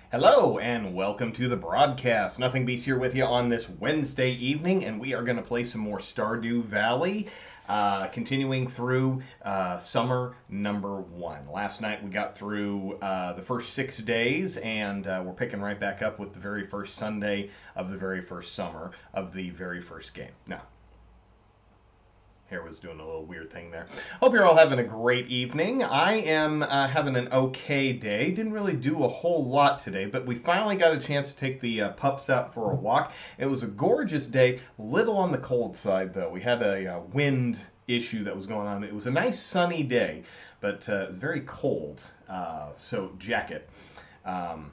Hello and welcome to the broadcast. Nothing Beats here with you on this Wednesday evening, and we are going to play some more Stardew Valley, continuing through summer number 1. Last night we got through the first 6 days, and we're picking right back up with the very first Sunday of the very first summer of the very first game. Now, hair was doing a little weird thing there. Hope you're all having a great evening. I am having an okay day. Didn't really do a whole lot today, but we finally got a chance to take the pups out for a walk. It was a gorgeous day, little on the cold side though. We had a wind issue that was going on. It was a nice sunny day, but very cold, so jacket. Once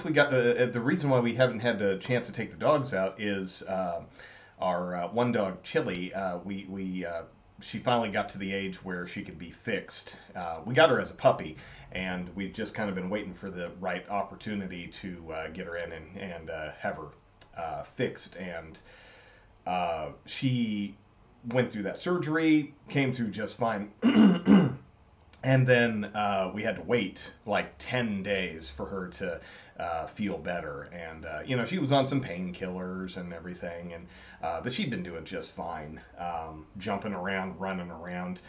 we got, the reason why we haven't had a chance to take the dogs out is our one dog, Chili, she finally got to the age where she could be fixed. We got her as a puppy, and we've just kind of been waiting for the right opportunity to get her in and have her fixed. And she went through that surgery, came through just fine. And then we had to wait like 10 days for her to feel better. And, she was on some painkillers and everything, and but she'd been doing just fine, jumping around, running around.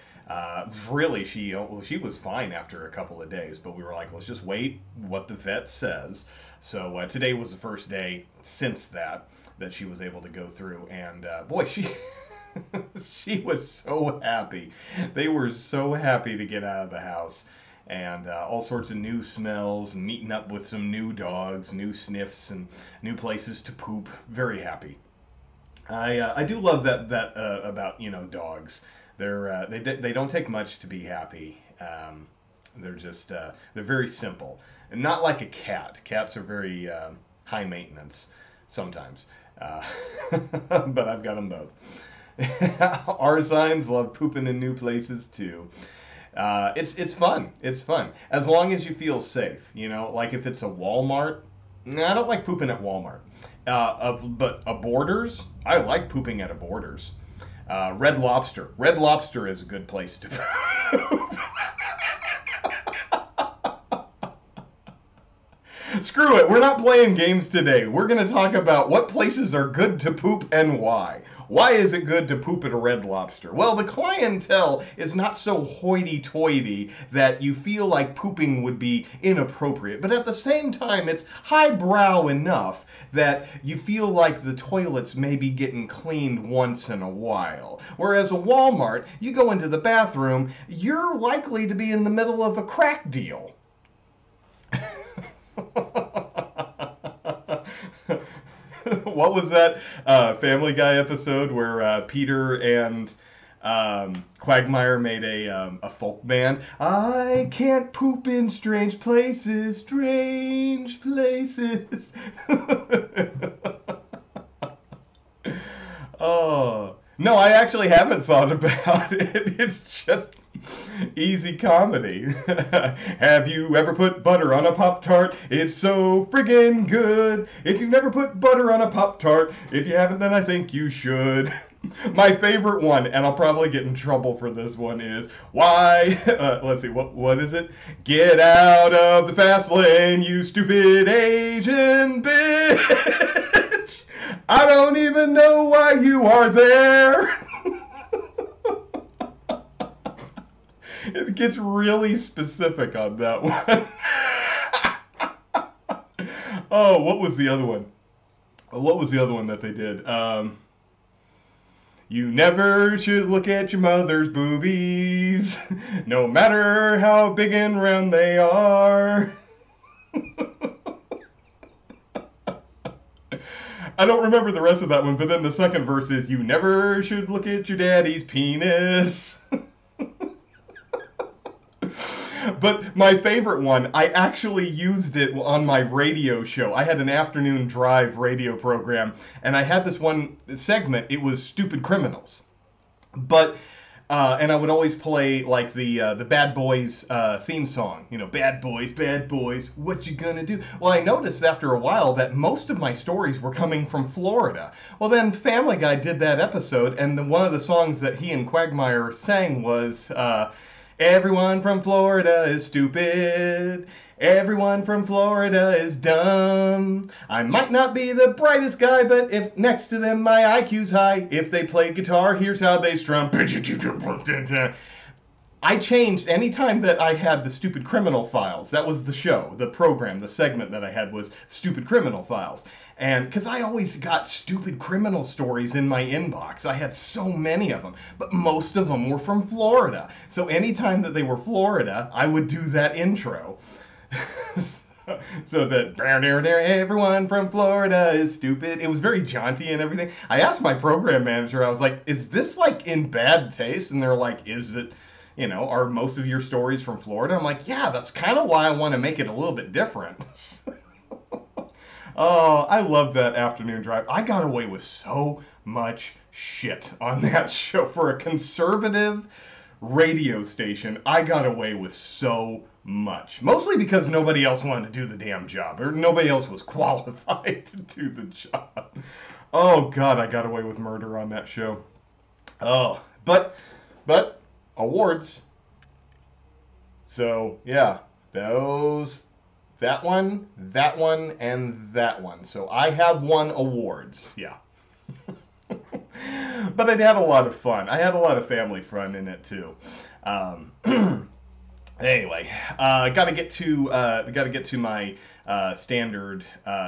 Really, she was fine after a couple of days, but we were like, let's just wait what the vet says. So today was the first day since that she was able to go through, and boy, she... she was so happy. They were so happy to get out of the house, and all sorts of new smells, and meeting up with some new dogs, new sniffs, and new places to poop. Very happy. I do love that about dogs. They don't take much to be happy. They're just they're very simple, and not like a cat. Cats are very high maintenance sometimes, but I've got them both. Our signs love pooping in new places too. It's fun. It's fun as long as you feel safe. Like if it's a Walmart. I don't like pooping at Walmart. But a Borders, I like pooping at a Borders. Red Lobster. Red Lobster is a good place to poop. Screw it. We're not playing games today. We're going to talk about what places are good to poop and why. Why is it good to poop at a Red Lobster? Well, the clientele is not so hoity-toity that you feel like pooping would be inappropriate. But at the same time, it's highbrow enough that you feel like the toilets may be getting cleaned once in a while. Whereas a Walmart, you go into the bathroom, you're likely to be in the middle of a crack deal. What was that Family Guy episode where Peter and Quagmire made a folk band? I can't poop in strange places, strange places. Oh, no, I actually haven't thought about it. It's just easy comedy. Have you ever put butter on a Pop-Tart? It's so friggin' good. If you've never put butter on a Pop-Tart, if you haven't, then I think you should. My favorite one, and I'll probably get in trouble for this one, is why? Let's see, what is it? Get out of the fast lane, you stupid Asian bitch. I don't even know why you are there. It gets really specific on that one. Oh, what was the other one? What was the other one that they did? You never should look at your mother's boobies, no matter how big and round they are. I don't remember the rest of that one, but then the second verse is, you never should look at your daddy's penis. But my favorite one, I actually used it on my radio show. I had an afternoon drive radio program, and I had this one segment. It was Stupid Criminals. But, and I would always play, like, the Bad Boys theme song. Bad boys, what you gonna do? Well, I noticed after a while that most of my stories were coming from Florida. Well, then Family Guy did that episode, and one of the songs that he and Quagmire sang was... Everyone from Florida is stupid. Everyone from Florida is dumb. I might not be the brightest guy, but if next to them my IQ's high. If they play guitar, here's how they strum. I changed any time that I had the Stupid Criminal Files. That was the show, the program, the segment that I had was Stupid Criminal Files. And because I always got stupid criminal stories in my inbox, I had so many of them, but most of them were from Florida. So anytime that they were Florida, I would do that intro. So that everyone from Florida is stupid. It was very jaunty and everything. I asked my program manager, I was like, is this like in bad taste? And they're like, is it? You know, are most of your stories from Florida? I'm like, yeah, that's kind of why I want to make it a little bit different. Oh, I love that afternoon drive. I got away with so much shit on that show. For a conservative radio station, I got away with so much. Mostly because nobody else wanted to do the damn job, or nobody else was qualified to do the job. Oh, God, I got away with murder on that show. Oh, but... awards. So, yeah, that one, and that one. So I have won awards, yeah. But I had a lot of fun. I had a lot of family fun in it, too. Anyway, gotta get to my standard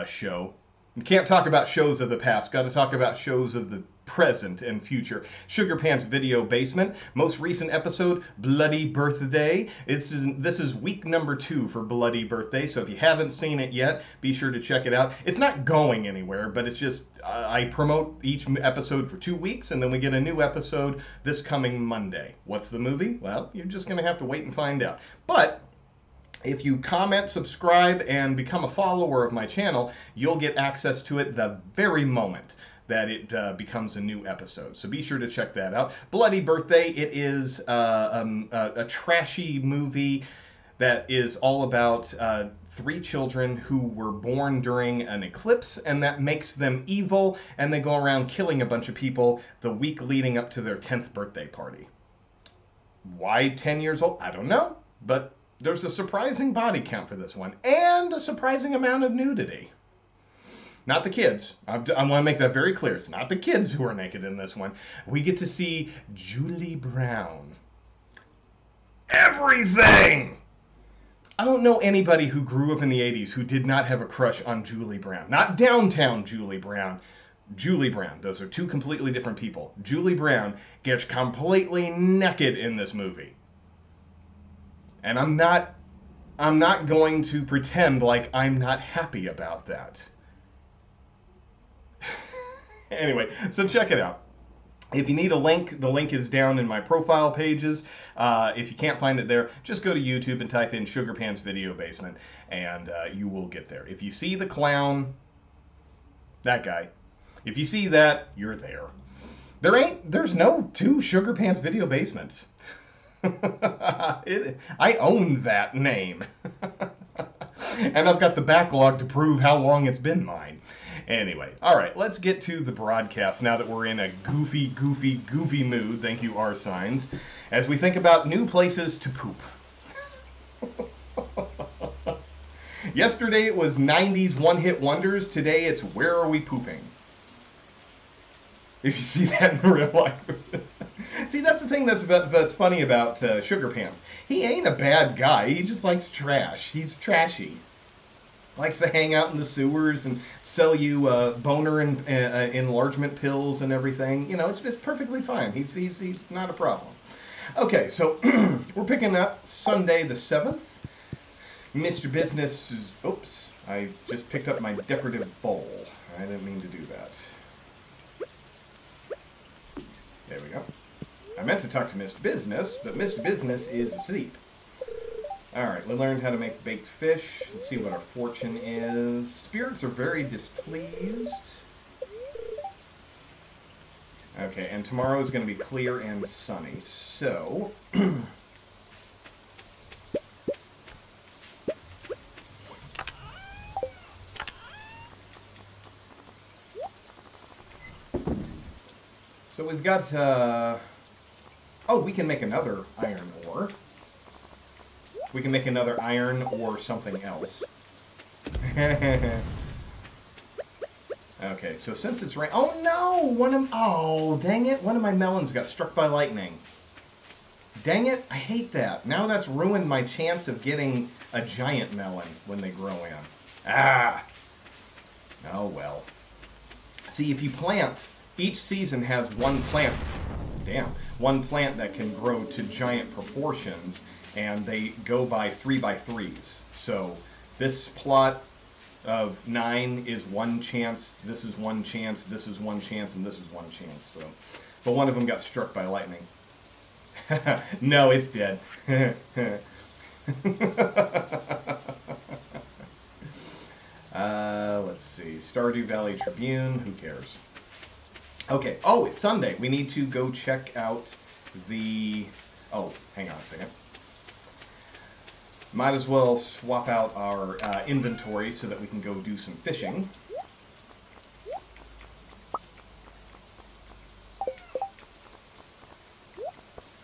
show. You can't talk about shows of the past. Got to talk about shows of the present and future. Sugar Pants Video Basement. Most recent episode, Bloody Birthday. This is week number 2 for Bloody Birthday. So if you haven't seen it yet, be sure to check it out. It's not going anywhere, but it's just I promote each episode for 2 weeks, and then we get a new episode this coming Monday. What's the movie? Well, you're just going to have to wait and find out. But if you comment, subscribe, and become a follower of my channel, you'll get access to it the very moment that it becomes a new episode. So be sure to check that out. Bloody Birthday, it is a trashy movie that is all about 3 children who were born during an eclipse, and that makes them evil, and they go around killing a bunch of people the week leading up to their 10th birthday party. Why 10 years old? I don't know, but there's a surprising body count for this one, and a surprising amount of nudity. Not the kids. I want to make that very clear. It's not the kids who are naked in this one. We get to see Julie Brown. Everything! I don't know anybody who grew up in the 80s who did not have a crush on Julie Brown. Not downtown Julie Brown. Julie Brown. Those are 2 completely different people. Julie Brown gets completely naked in this movie. And I'm not going to pretend like I'm not happy about that. Anyway, so check it out. If you need a link, the link is down in my profile pages. If you can't find it there, just go to YouTube and type in Sugar Pants Video Basement, and you will get there. If you see the clown, that guy, if you see that, you're there. There's no 2 Sugar Pants Video Basements. I own that name. And I've got the backlog to prove how long it's been mine. Anyway, all right, let's get to the broadcast now that we're in a goofy mood. Thank you, R Signs. As we think about new places to poop. Yesterday it was 90s one-hit wonders. Today it's where are we pooping? If you see that in real life. See, that's the thing that's funny about Sugar Pants. He ain't a bad guy. He just likes trash. He's trashy. Likes to hang out in the sewers and sell you boner and enlargement pills and everything. You know, it's perfectly fine. He's not a problem. Okay, so we're picking up Sunday the 7th. Mr. Business is... Oops, I just picked up my decorative bowl. I didn't mean to do that. There we go. I meant to talk to Mr. Business, but Mr. Business is asleep. Alright, we learned how to make baked fish. Let's see what our fortune is. Spirits are very displeased. Okay, and tomorrow is going to be clear and sunny. So... So we've got, oh, we can make another iron ore. We can make another iron or something else. Okay, so since it's rain... Oh, no! Oh, dang it. One of my melons got struck by lightning. Dang it. I hate that. Now that's ruined my chance of getting a giant melon when they grow in. Ah! Oh, well. See, if you plant... Each season has one plant... Damn. One plant that can grow to giant proportions, and they go by 3x3s. So this plot of 9 is one chance, this is one chance, this is one chance, and this is one chance. So, but one of them got struck by lightning. No, it's dead. Let's see. Stardew Valley Tribune. Who cares? Okay. Oh, it's Sunday. We need to go check out the... Oh, hang on a second. Might as well swap out our inventory so that we can go do some fishing.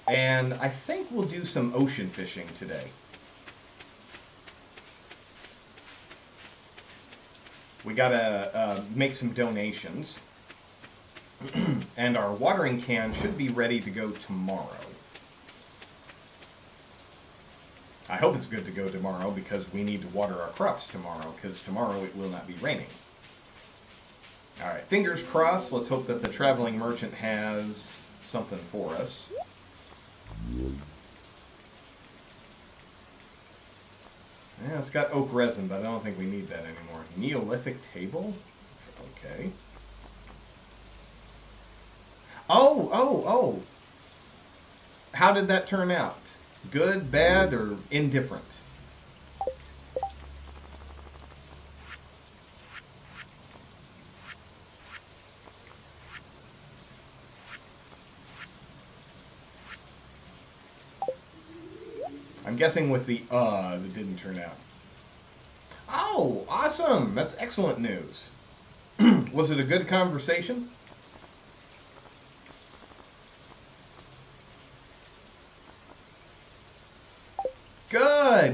And I think we'll do some ocean fishing today. We gotta make some donations. And our watering can should be ready to go tomorrow. I hope it's good to go tomorrow because we need to water our crops tomorrow because tomorrow it will not be raining. Alright, fingers crossed. Let's hope that the traveling merchant has something for us. Yeah, it's got oak resin, but I don't think we need that anymore. Neolithic table? Okay. Oh! How did that turn out? Good, bad, or indifferent? I'm guessing with the that didn't turn out. Oh, awesome! That's excellent news. Was it a good conversation?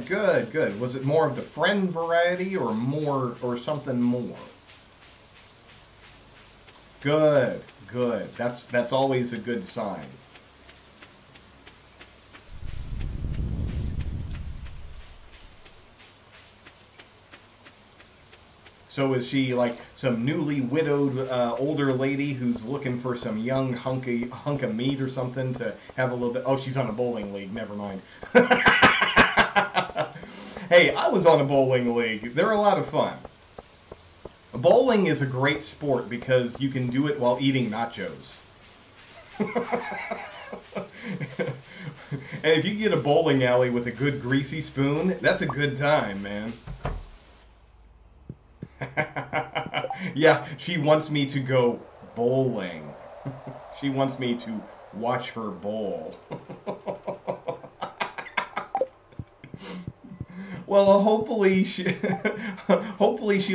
Good. Was it more of the friend variety or more or something more? Good. That's always a good sign. So is she like some newly widowed older lady who's looking for some young hunk of meat or something to have a little bit? Oh, she's on a bowling league. Never mind. Hey, I was on a bowling league. They're a lot of fun. Bowling is a great sport because you can do it while eating nachos. And if you get a bowling alley with a good greasy spoon, that's a good time, man. Yeah, she wants me to go bowling. She wants me to watch her bowl. Well, hopefully she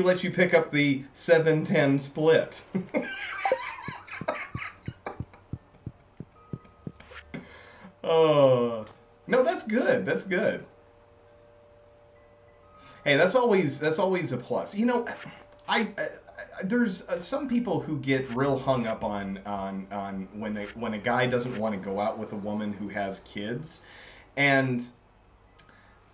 lets you pick up the 7-10 split. No, that's good. That's good. Hey, that's always a plus. You know, there's some people who get real hung up on when a guy doesn't want to go out with a woman who has kids, and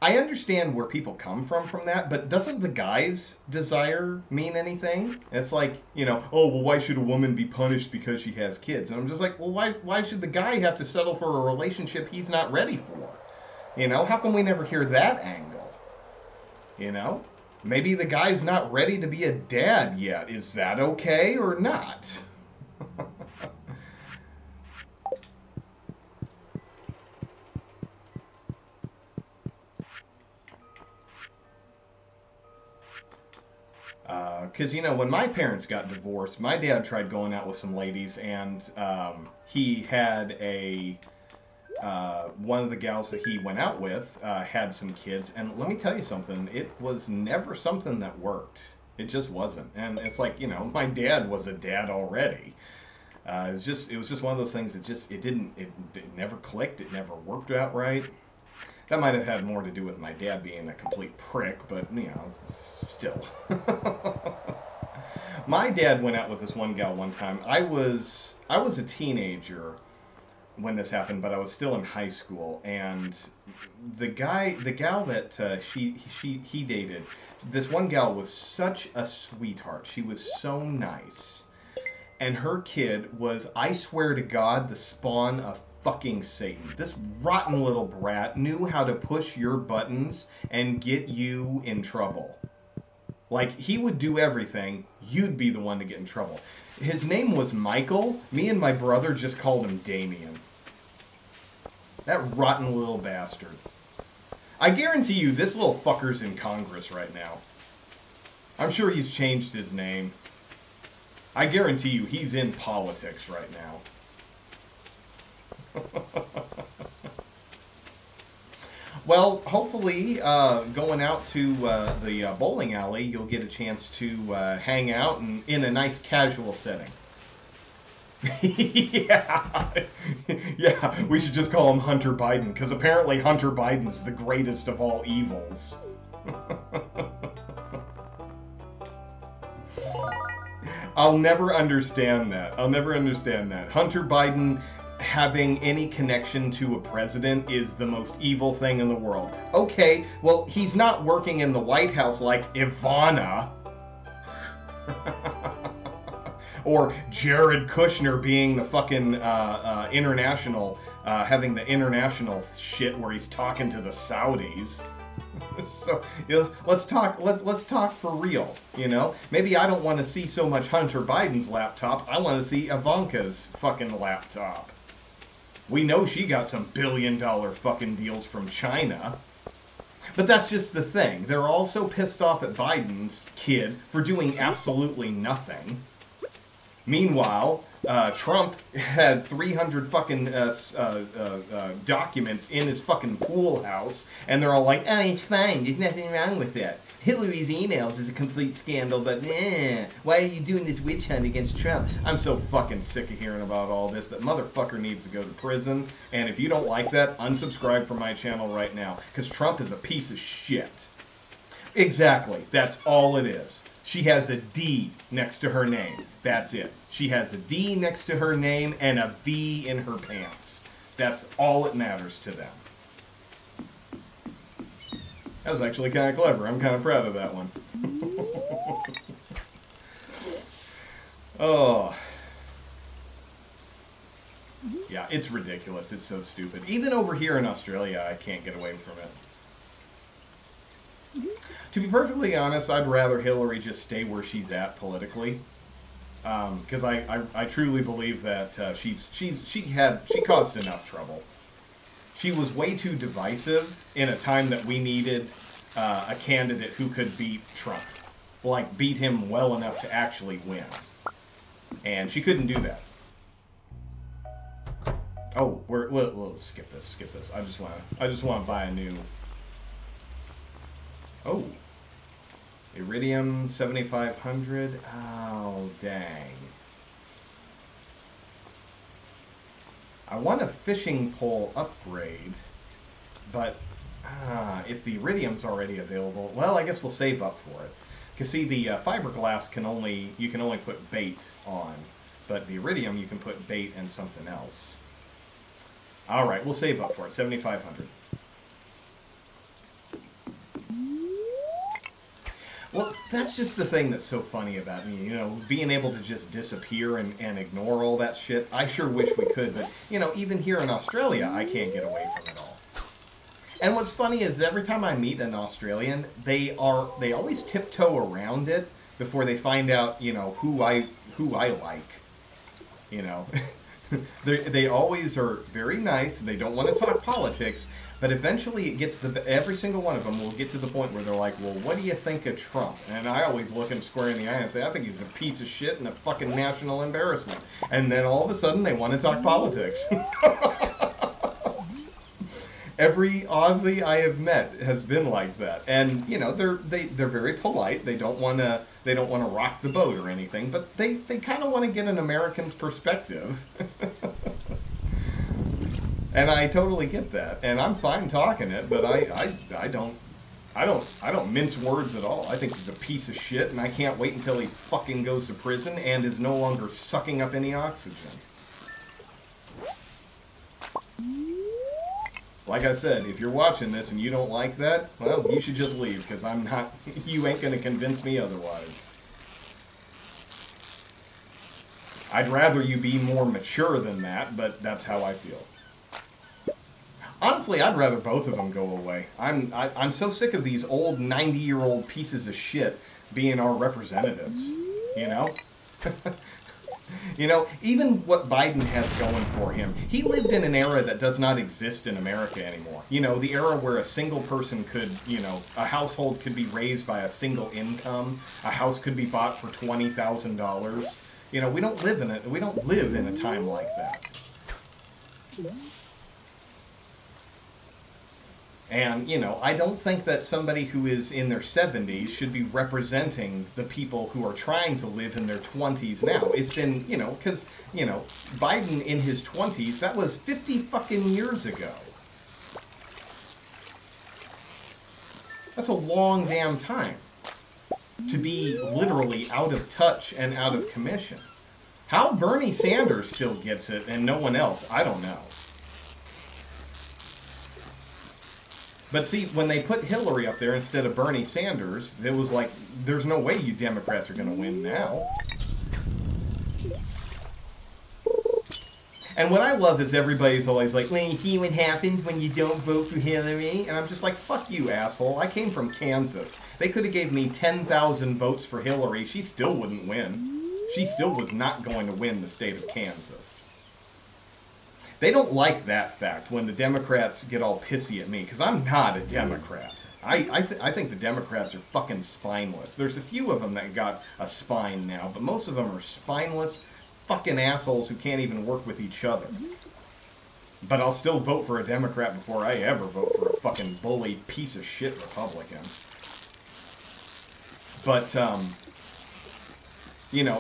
I understand where people come from that, but doesn't the guy's desire mean anything? It's like, you know, oh, well, why should a woman be punished because she has kids? And I'm just like, well, why should the guy have to settle for a relationship he's not ready for? You know, how come we never hear that angle? You know? Maybe the guy's not ready to be a dad yet. Is that okay or not? Because, you know, when my parents got divorced, my dad tried going out with some ladies, and he had one of the gals that he went out with had some kids, and let me tell you something, it was never something that worked. It just wasn't. And it's like, you know, my dad was a dad already. It was just one of those things that it never clicked, it never worked out right. That might have had more to do with my dad being a complete prick, but, you know, still. My dad went out with this one gal one time. I was a teenager when this happened, but I was still in high school, and the gal that he dated, this one gal was such a sweetheart. She was so nice, and her kid was, I swear to God, the spawn of fucking Satan. This rotten little brat knew how to push your buttons and get you in trouble. Like, he would do everything, you'd be the one to get in trouble. His name was Michael. Me and my brother just called him Damien. That rotten little bastard. I guarantee you this little fucker's in Congress right now. I'm sure he's changed his name. I guarantee you he's in politics right now. Well, hopefully, going out to the bowling alley, you'll get a chance to hang out in a nice casual setting. Yeah. Yeah, we should just call him Hunter Biden, because apparently Hunter Biden's the greatest of all evils. I'll never understand that. I'll never understand that. Hunter Biden having any connection to a president is the most evil thing in the world. Okay, well, he's not working in the White House like Ivana. Or Jared Kushner being the fucking international, having the international shit where he's talking to the Saudis. So, you know, let's talk for real, you know? Maybe I don't want to see so much Hunter Biden's laptop. I want to see Ivanka's fucking laptop. We know she got some billion-dollar fucking deals from China. But that's just the thing. They're all so pissed off at Biden's kid for doing absolutely nothing. Meanwhile, Trump had 300 fucking documents in his fucking pool house, and they're all like, oh, it's fine, there's nothing wrong with that. Hillary's emails is a complete scandal, but why are you doing this witch hunt against Trump? I'm so fucking sick of hearing about all this. That motherfucker needs to go to prison, and if you don't like that, unsubscribe from my channel right now, because Trump is a piece of shit. Exactly, that's all it is. She has a D next to her name. That's it. She has a D next to her name and a V in her pants. That's all that matters to them. That was actually kind of clever. I'm kind of proud of that one. Oh. Yeah, it's ridiculous. It's so stupid. Even over here in Australia, I can't get away from it. To be perfectly honest, I'd rather Hillary just stay where she's at politically, because I truly believe that she caused enough trouble. She was way too divisive in a time that we needed a candidate who could beat Trump, like beat him well enough to actually win, and she couldn't do that. Oh, we'll skip this. Skip this. I just want to buy a new. Oh, Iridium 7500. Oh, dang. I want a fishing pole upgrade, but if the Iridium's already available, well, I guess we'll save up for it. Because see, the fiberglass you can only put bait on, but the Iridium you can put bait and something else. All right, we'll save up for it. 7,500. Well, that's just the thing that's so funny about me, you know, being able to just disappear and ignore all that shit. I sure wish we could, but, you know, even here in Australia, I can't get away from it all. And what's funny is every time I meet an Australian, they always tiptoe around it before they find out, you know, who I like, you know. They always are very nice, they don't want to talk politics, but eventually it gets every single one of them will get to the point where they're like, well, what do you think of Trump? And I always look him square in the eye and say, I think he's a piece of shit and a fucking national embarrassment. And then all of a sudden they want to talk politics. Every Aussie I have met has been like that, and you know they're very polite. They don't want to rock the boat or anything, but they kind of want to get an American's perspective. And I totally get that. And I'm fine talking it, but I don't mince words at all. I think he's a piece of shit, and I can't wait until he fucking goes to prison and is no longer sucking up any oxygen. Like I said, if you're watching this and you don't like that, well, you should just leave, because I'm not, you ain't gonna convince me otherwise. I'd rather you be more mature than that, but that's how I feel. Honestly, I'd rather both of them go away. I'm so sick of these old 90-year-old pieces of shit being our representatives, you know? You know, even what Biden has going for him, he lived in an era that does not exist in America anymore. You know, the era where a single person could, you know, a household could be raised by a single income, a house could be bought for $20,000. You know, we don't live in a time like that. And, you know, I don't think that somebody who is in their 70s should be representing the people who are trying to live in their 20s now. It's been, you know, because, you know, Biden in his 20s, that was 50 fucking years ago. That's a long damn time to be literally out of touch and out of commission. How Bernie Sanders still gets it and no one else, I don't know. But see, when they put Hillary up there instead of Bernie Sanders, it was like, there's no way you Democrats are going to win now. And what I love is everybody's always like, well, you see what happens when you don't vote for Hillary? And I'm just like, fuck you, asshole. I came from Kansas. They could have gave me 10,000 votes for Hillary. She still wouldn't win. She still was not going to win the state of Kansas. They don't like that fact when the Democrats get all pissy at me, because I'm not a Democrat. I think the Democrats are fucking spineless. There's a few of them that got a spine now, but most of them are spineless fucking assholes who can't even work with each other. But I'll still vote for a Democrat before I ever vote for a fucking bully piece of shit Republican. But, you know,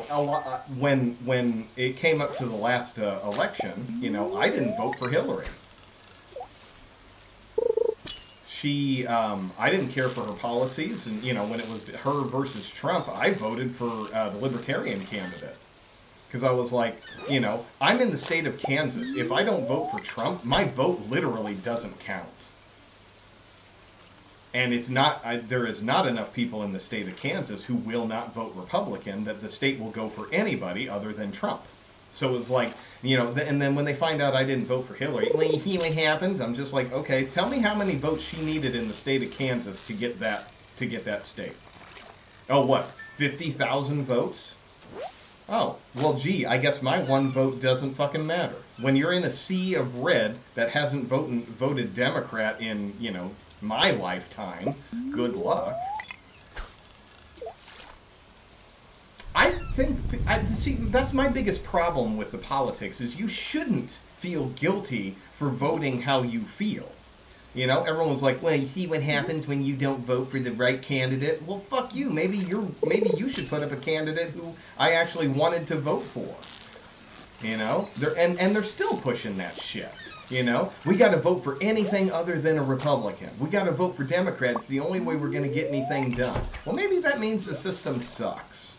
when it came up to the last election, you know, I didn't vote for Hillary. I didn't care for her policies, and, you know, when it was her versus Trump, I voted for the Libertarian candidate. Because I was like, you know, I'm in the state of Kansas. If I don't vote for Trump, my vote literally doesn't count. And it's not, there is not enough people in the state of Kansas who will not vote Republican that the state will go for anybody other than Trump. So it's like, you know, and then when they find out I didn't vote for Hillary, when it happens, I'm just like, okay, tell me how many votes she needed in the state of Kansas to get that state. Oh, what, 50,000 votes? Oh, well, gee, I guess my one vote doesn't fucking matter. When you're in a sea of red that hasn't voted Democrat in, you know, my lifetime, good luck. See, that's my biggest problem with the politics, is you shouldn't feel guilty for voting how you feel. You know, everyone's like, well, you see what happens when you don't vote for the right candidate? Well, fuck you. Maybe you should put up a candidate who I actually wanted to vote for. You know? And they're still pushing that shit. You know, we got to vote for anything other than a Republican. We got to vote for Democrats. It's the only way we're going to get anything done. Well, maybe that means the system sucks.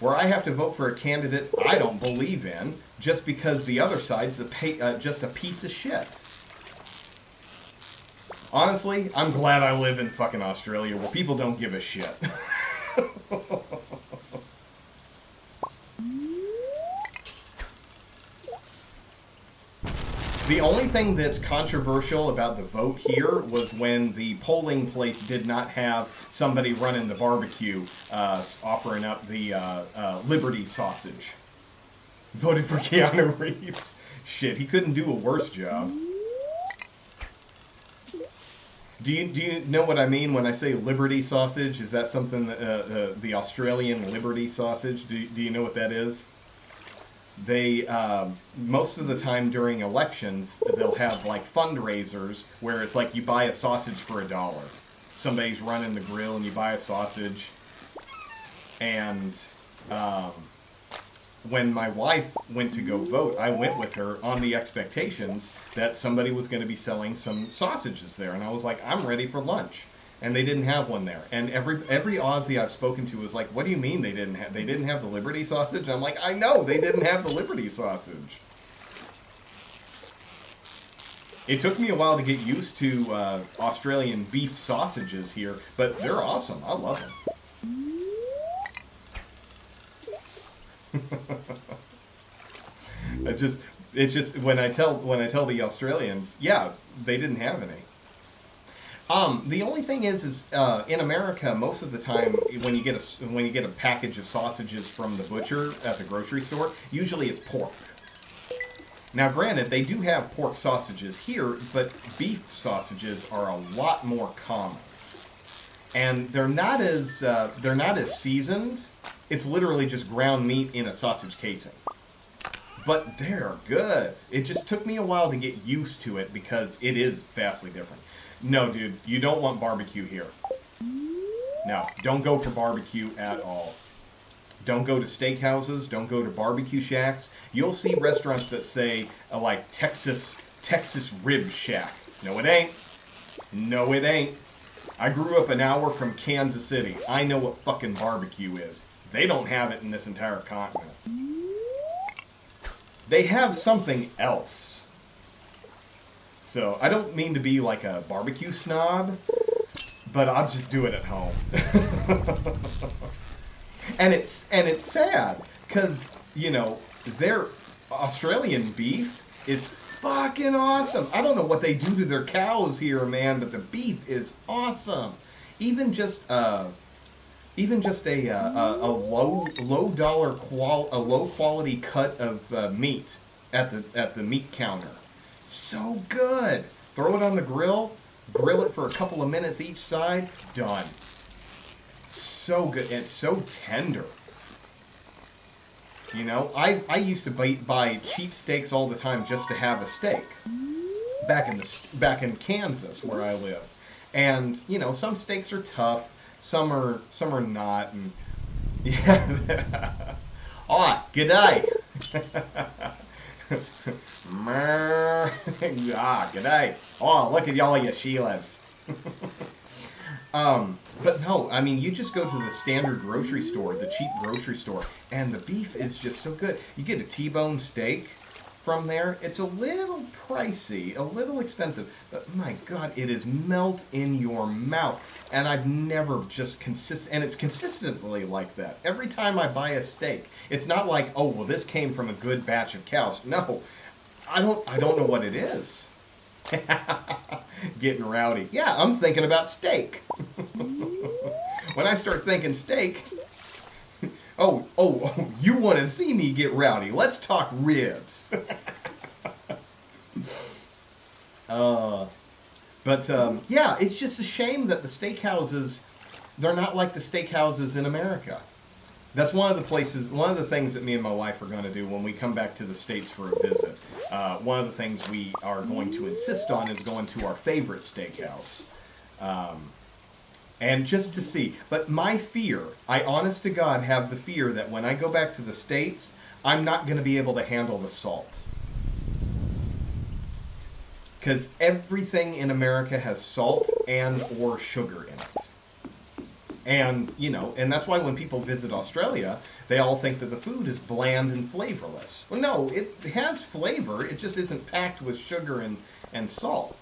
Where I have to vote for a candidate I don't believe in just because the other side's just a piece of shit. Honestly, I'm glad I live in fucking Australia where people don't give a shit. The only thing that's controversial about the vote here was when the polling place did not have somebody running the barbecue offering up the Liberty sausage. Voted for Keanu Reeves. Shit, he couldn't do a worse job. Do you know what I mean when I say Liberty sausage? Is that something that, the Australian Liberty sausage? Do you know what that is? They, most of the time during elections, they'll have like fundraisers where it's like you buy a sausage for $1. Somebody's running the grill and you buy a sausage. And, when my wife went to go vote, I went with her on the expectations that somebody was going to be selling some sausages there, and I was like, I'm ready for lunch. And they didn't have one there. And every Aussie I've spoken to was like, what do you mean they didn't have the Liberty sausage? I'm like, I know, they didn't have the Liberty sausage. It took me a while to get used to Australian beef sausages here, but they're awesome. I love them. It's just when I tell the Australians, yeah, they didn't have any. The only thing is in America, most of the time when you get a package of sausages from the butcher at the grocery store, usually it's pork. Now, granted, they do have pork sausages here, but beef sausages are a lot more common, and they're not as seasoned. It's literally just ground meat in a sausage casing, but they're good. It just took me a while to get used to it because it is vastly different. No, dude, you don't want barbecue here. No, don't go for barbecue at all. Don't go to steakhouses. Don't go to barbecue shacks. You'll see restaurants that say, like, Texas Rib Shack. No, it ain't. No, it ain't. I grew up an hour from Kansas City. I know what fucking barbecue is. They don't have it in this entire continent. They have something else. So, I don't mean to be like a barbecue snob, but I'll just do it at home. And it's sad, because, you know, their Australian beef is fucking awesome. I don't know what they do to their cows here, man, but the beef is awesome. Even just a low quality cut of meat at the meat counter. So good. Throw it on the grill it for a couple of minutes each side, done. So good, and it's so tender. You know, I used to buy cheap steaks all the time just to have a steak. Back in Kansas where I lived. And, you know, some steaks are tough, some are not, and yeah. Ah, g'day. G'day. Oh, look at all you Sheilas. But no, I mean, you just go to the standard grocery store, the cheap grocery store, and the beef is just so good. You get a T-bone steak from there. It's a little pricey, a little expensive, but my God, it is melt in your mouth. And I've never just and it's consistently like that. Every time I buy a steak, it's not like, oh, well, this came from a good batch of cows. No, I don't know what it is. Getting rowdy. Yeah, I'm thinking about steak. When I start thinking steak, oh, you want to see me get rowdy. Let's talk ribs. Yeah, it's just a shame that the steakhouses, they're not like the steakhouses in America. That's one of the things that me and my wife are going to do when we come back to the States for a visit. One of the things we are going to insist on is going to our favorite steakhouse. And just to see. But my fear, I honest to God have the fear that when I go back to the States, I'm not going to be able to handle the salt. Because everything in America has salt and or sugar in it. And, you know, and that's why when people visit Australia, they all think that the food is bland and flavorless. Well, no, it has flavor. It just isn't packed with sugar and salt.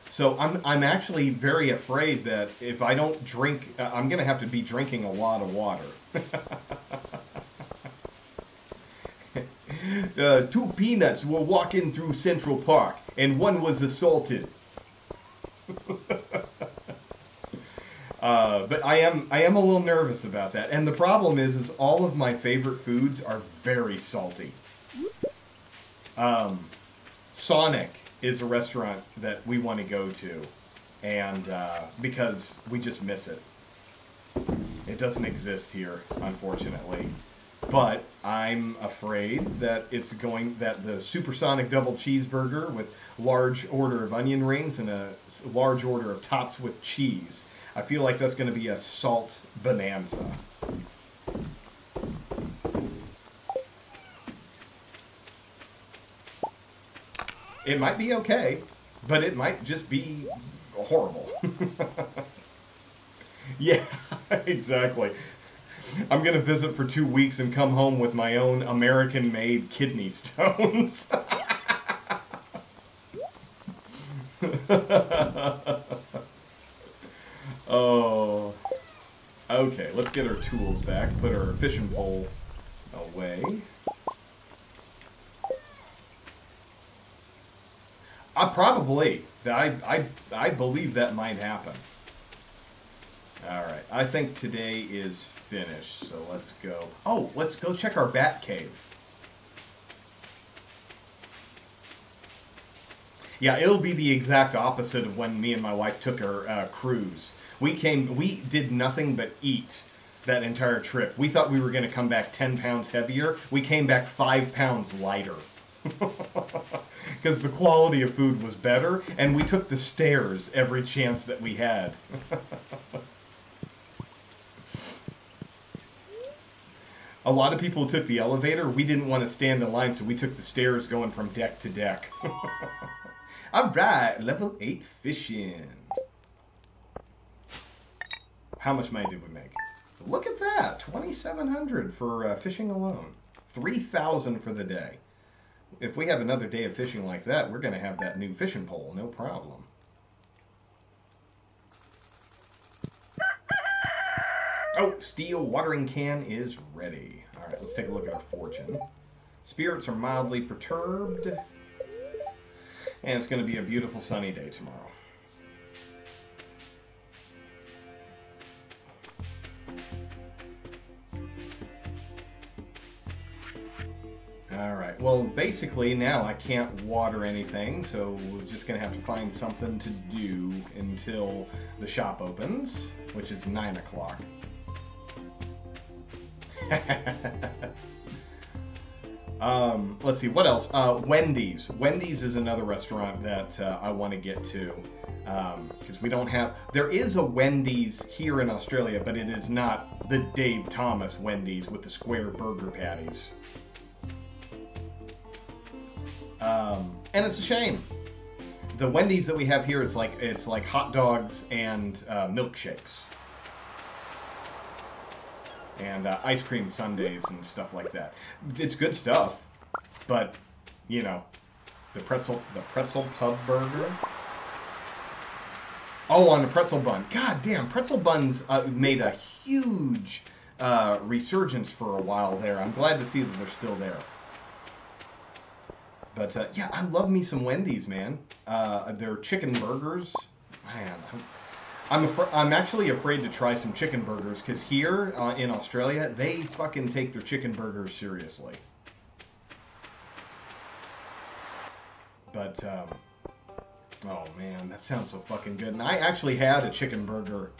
So I'm actually very afraid that if I don't drink, I'm going to have to be drinking a lot of water. 2 peanuts were walking through Central Park, and one was assaulted. But I am a little nervous about that. And the problem is all of my favorite foods are very salty. Sonic is a restaurant that we want to go to, and because we just miss it. It doesn't exist here, unfortunately. But I'm afraid that the supersonic double cheeseburger with large order of onion rings and a large order of tots with cheese, I feel like that's going to be a salt bonanza. It might be okay, but it might just be horrible. Yeah, exactly. I'm going to visit for 2 weeks and come home with my own American-made kidney stones. Oh. Okay, let's get our tools back. Put our fishing pole away. Probably. I believe that might happen. Alright, I think today is finished, so let's go. Oh, let's go check our bat cave. Yeah, it'll be the exact opposite of when me and my wife took our cruise. We did nothing but eat that entire trip. We thought we were going to come back 10 pounds heavier. We came back 5 pounds lighter. Because the quality of food was better, and we took the stairs every chance that we had. A lot of people took the elevator. We didn't want to stand in line, so we took the stairs going from deck to deck. Alright, level 8 fishing. How much money did we make? Look at that, 2,700 for fishing alone. 3,000 for the day. If we have another day of fishing like that, we're going to have that new fishing pole, no problem. Oh, steel watering can is ready. All right, let's take a look at our fortune. Spirits are mildly perturbed. And it's going to be a beautiful sunny day tomorrow. Alright, well basically now I can't water anything, so we're just going to have to find something to do until the shop opens, which is 9 o'clock. Let's see, what else? Wendy's. Wendy's is another restaurant that I want to get to, because we don't have... There is a Wendy's here in Australia, but it is not the Dave Thomas Wendy's with the square burger patties. And it's a shame. The Wendy's that we have here, it's like hot dogs and milkshakes. And ice cream sundaes and stuff like that. It's good stuff, but you know, the pretzel pub burger. Oh, on the pretzel bun. God damn, pretzel buns made a huge resurgence for a while there. I'm glad to see that they're still there. But yeah, I love me some Wendy's, man. Their chicken burgers, man. I'm actually afraid to try some chicken burgers because here in Australia, they fucking take their chicken burgers seriously. But, oh man, that sounds so fucking good. And I actually had a chicken burger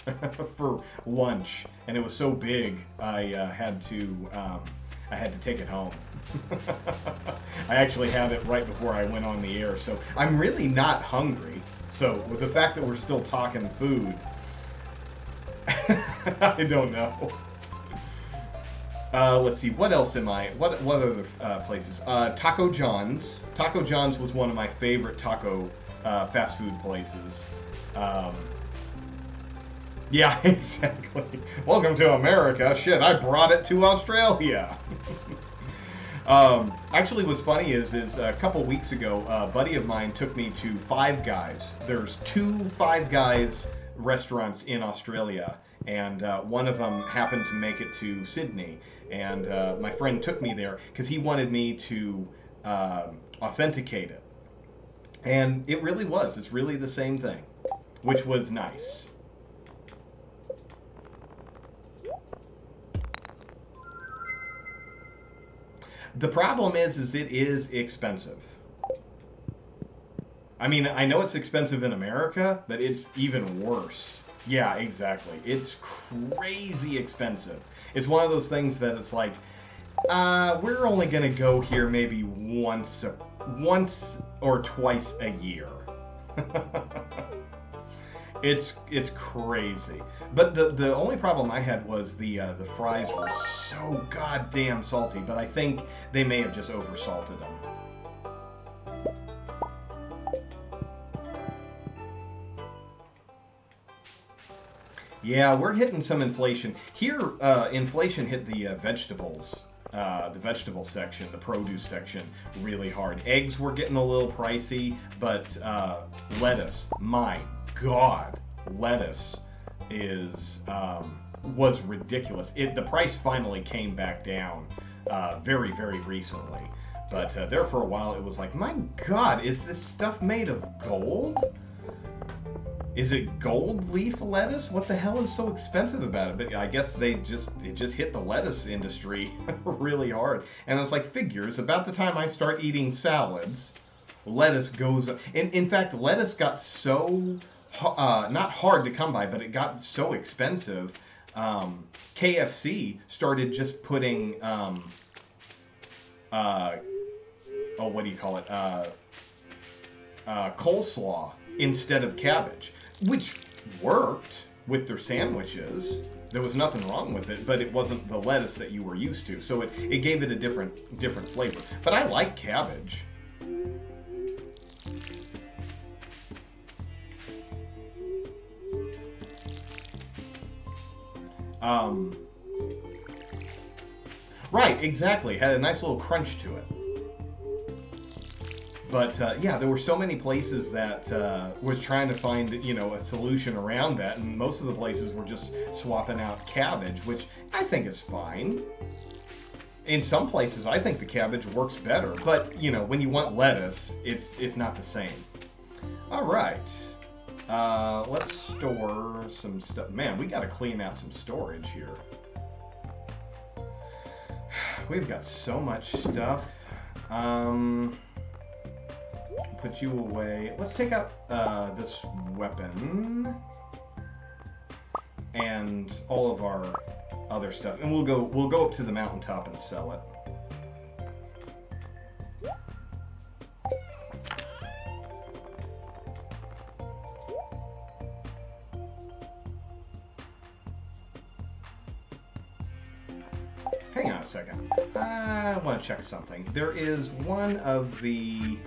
for lunch, and it was so big, I had to take it home. I actually had it right before I went on the air, so I'm really not hungry. So, with the fact that we're still talking food, I don't know. Let's see, what else am I... What other places? Taco John's. Taco John's was one of my favorite taco fast food places. Yeah, exactly. Welcome to America. Shit, I brought it to Australia. Actually, what's funny is a couple weeks ago, a buddy of mine took me to Five Guys. There's 2 Five Guys restaurants in Australia, and one of them happened to make it to Sydney. And my friend took me there because he wanted me to authenticate it. And it really was. It's really the same thing, which was nice. The problem is it is expensive. I mean, I know it's expensive in America, but it's even worse. Yeah, exactly. It's crazy expensive. It's one of those things that it's like, we're only going to go here maybe once or twice a year. It's crazy. But the only problem I had was the fries were so goddamn salty, but I think they may have just oversalted them. Yeah, we're hitting some inflation. Here, inflation hit the vegetables. The vegetable section, the produce section, really hard. Eggs were getting a little pricey, but lettuce, my God, lettuce is was ridiculous. The price finally came back down very, very recently. But there for a while, it was like, my God, is this stuff made of gold? Is it gold leaf lettuce? What the hell is so expensive about it? But I guess it just hit the lettuce industry really hard. And I was like, figures, about the time I start eating salads, lettuce goes... In fact, lettuce got so... not hard to come by, but it got so expensive. KFC started just putting... what do you call it? Coleslaw instead of cabbage, which worked with their sandwiches. There was nothing wrong with it, but it wasn't the lettuce that you were used to, so it gave it a different flavor. But I like cabbage. Right, exactly. Had a nice little crunch to it. But yeah, there were so many places that were trying to find, a solution around that, and most of the places were just swapping out cabbage, which I think is fine. In some places, I think the cabbage works better, but when you want lettuce, it's not the same. All right, let's store some stuff. Man, we got to clean out some storage here. We've got so much stuff. Put you away. Let's take out this weapon and all of our other stuff, and we'll go up to the mountaintop and sell it. Hang on a second. I want to check something. There is one of the...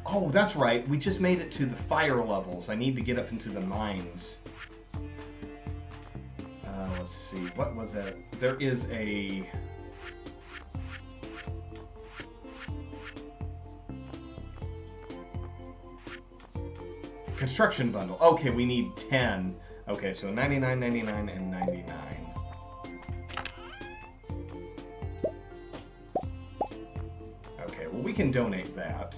Oh, that's right. We just made it to the fire levels. I need to get up into the mines. Let's see. What was that? There is a... construction bundle. Okay, we need 10. Okay, so 99, 99, and 99. Okay, well, we can donate that.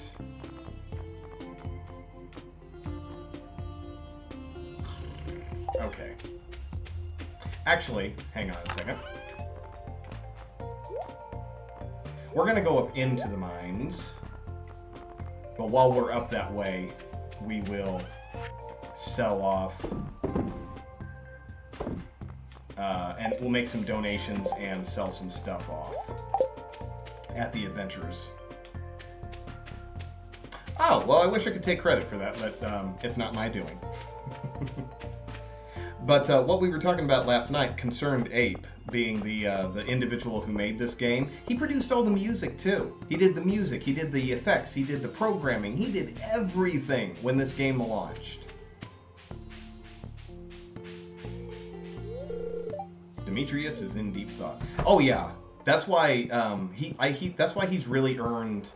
Okay. Actually, hang on a second. We're going to go up into the mines. But while we're up that way, we will sell off. And we'll make some donations and sell some stuff off at the adventures. Oh, well, I wish I could take credit for that, but it's not my doing. But what we were talking about last night, Concerned Ape, being the individual who made this game, he produced all the music too. He did the music, he did the effects, he did the programming, he did everything when this game launched. Demetrius is in deep thought. Oh yeah, that's why that's why he's really earned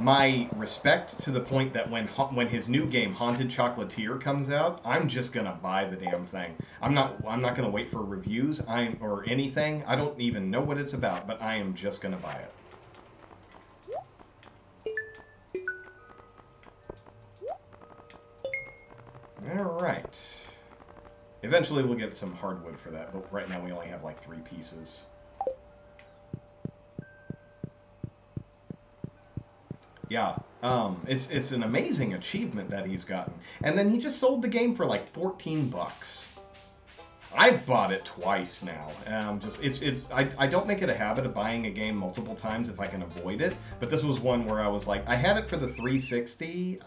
my respect, to the point that when his new game Haunted Chocolatier comes out, I'm just gonna buy the damn thing. I'm not gonna wait for reviews or anything. I don't even know what it's about, but I am just gonna buy it. All right. Eventually we'll get some hardwood for that, but right now we only have like 3 pieces. Yeah, it's an amazing achievement that he's gotten. And then he just sold the game for like 14 bucks. I've bought it twice now. I don't make it a habit of buying a game multiple times if I can avoid it. But this was one where I was like, I had it for the 360.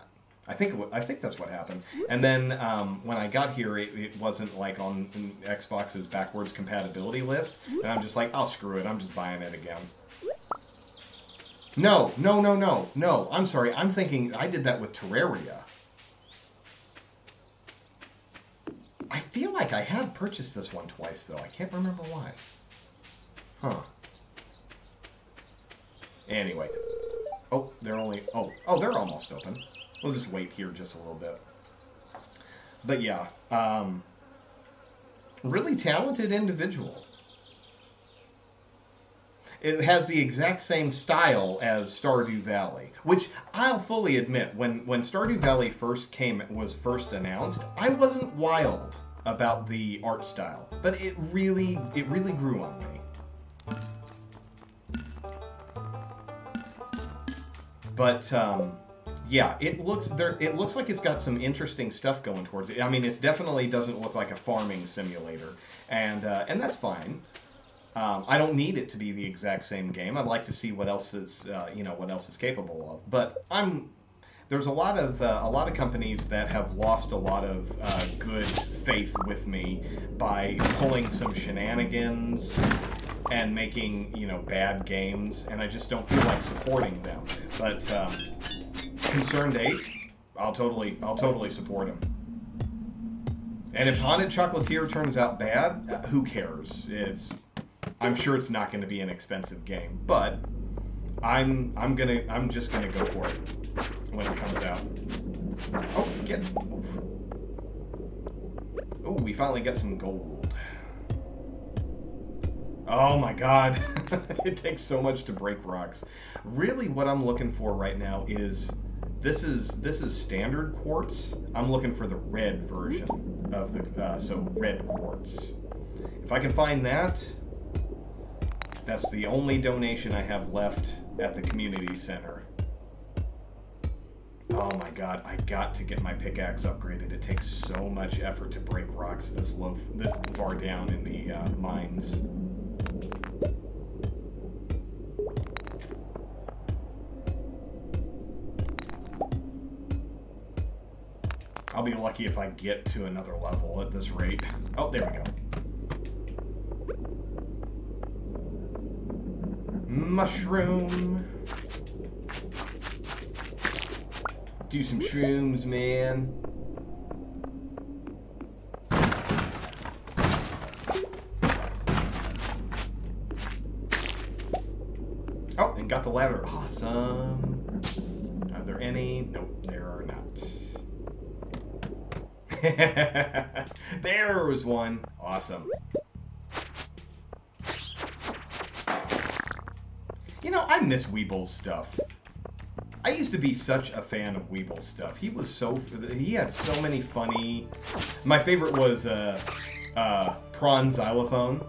I think that's what happened. And then when I got here, it wasn't like on Xbox's backwards compatibility list. And I'm just like, oh, screw it. I'm just buying it again. No. I'm sorry. I'm thinking I did that with Terraria. like I have purchased this one twice, though. I can't remember why. Huh. Anyway. Oh, they're only... Oh, they're almost open. We'll just wait here just a little bit. But yeah, really talented individual. It has the exact same style as Stardew Valley, which I'll fully admit, when Stardew Valley was first announced, I wasn't wild about the art style, but it really grew on me. But yeah, it looks like it's got some interesting stuff going towards it. I mean, it definitely doesn't look like a farming simulator, and that's fine. I don't need it to be the exact same game. I'd like to see what else is what else is capable of. But there's a lot of companies that have lost a lot of good faith with me by pulling some shenanigans and making bad games, and I just don't feel like supporting them. But Concerned Ape, I'll totally support him. And if Haunted Chocolatier turns out bad, who cares? I'm sure it's not going to be an expensive game, but I'm just gonna go for it when it comes out. Oh, we finally got some gold. Oh my god, it takes so much to break rocks. Really, what I'm looking for right now is this is standard quartz. I'm looking for the red version of the so red quartz. If I can find that. That's the only donation I have left at the community center. Oh my god, I got to get my pickaxe upgraded. It takes so much effort to break rocks this far down in the mines. I'll be lucky if I get to another level at this rate. Oh, there we go. Mushroom. Do some shrooms, man. Oh, and got the ladder. Awesome. Are there any? Nope, there are not. There was one. Awesome. I miss Weeble's stuff. I used to be such a fan of Weeble's stuff. He had so many funny... My favorite was Prawn Xylophone.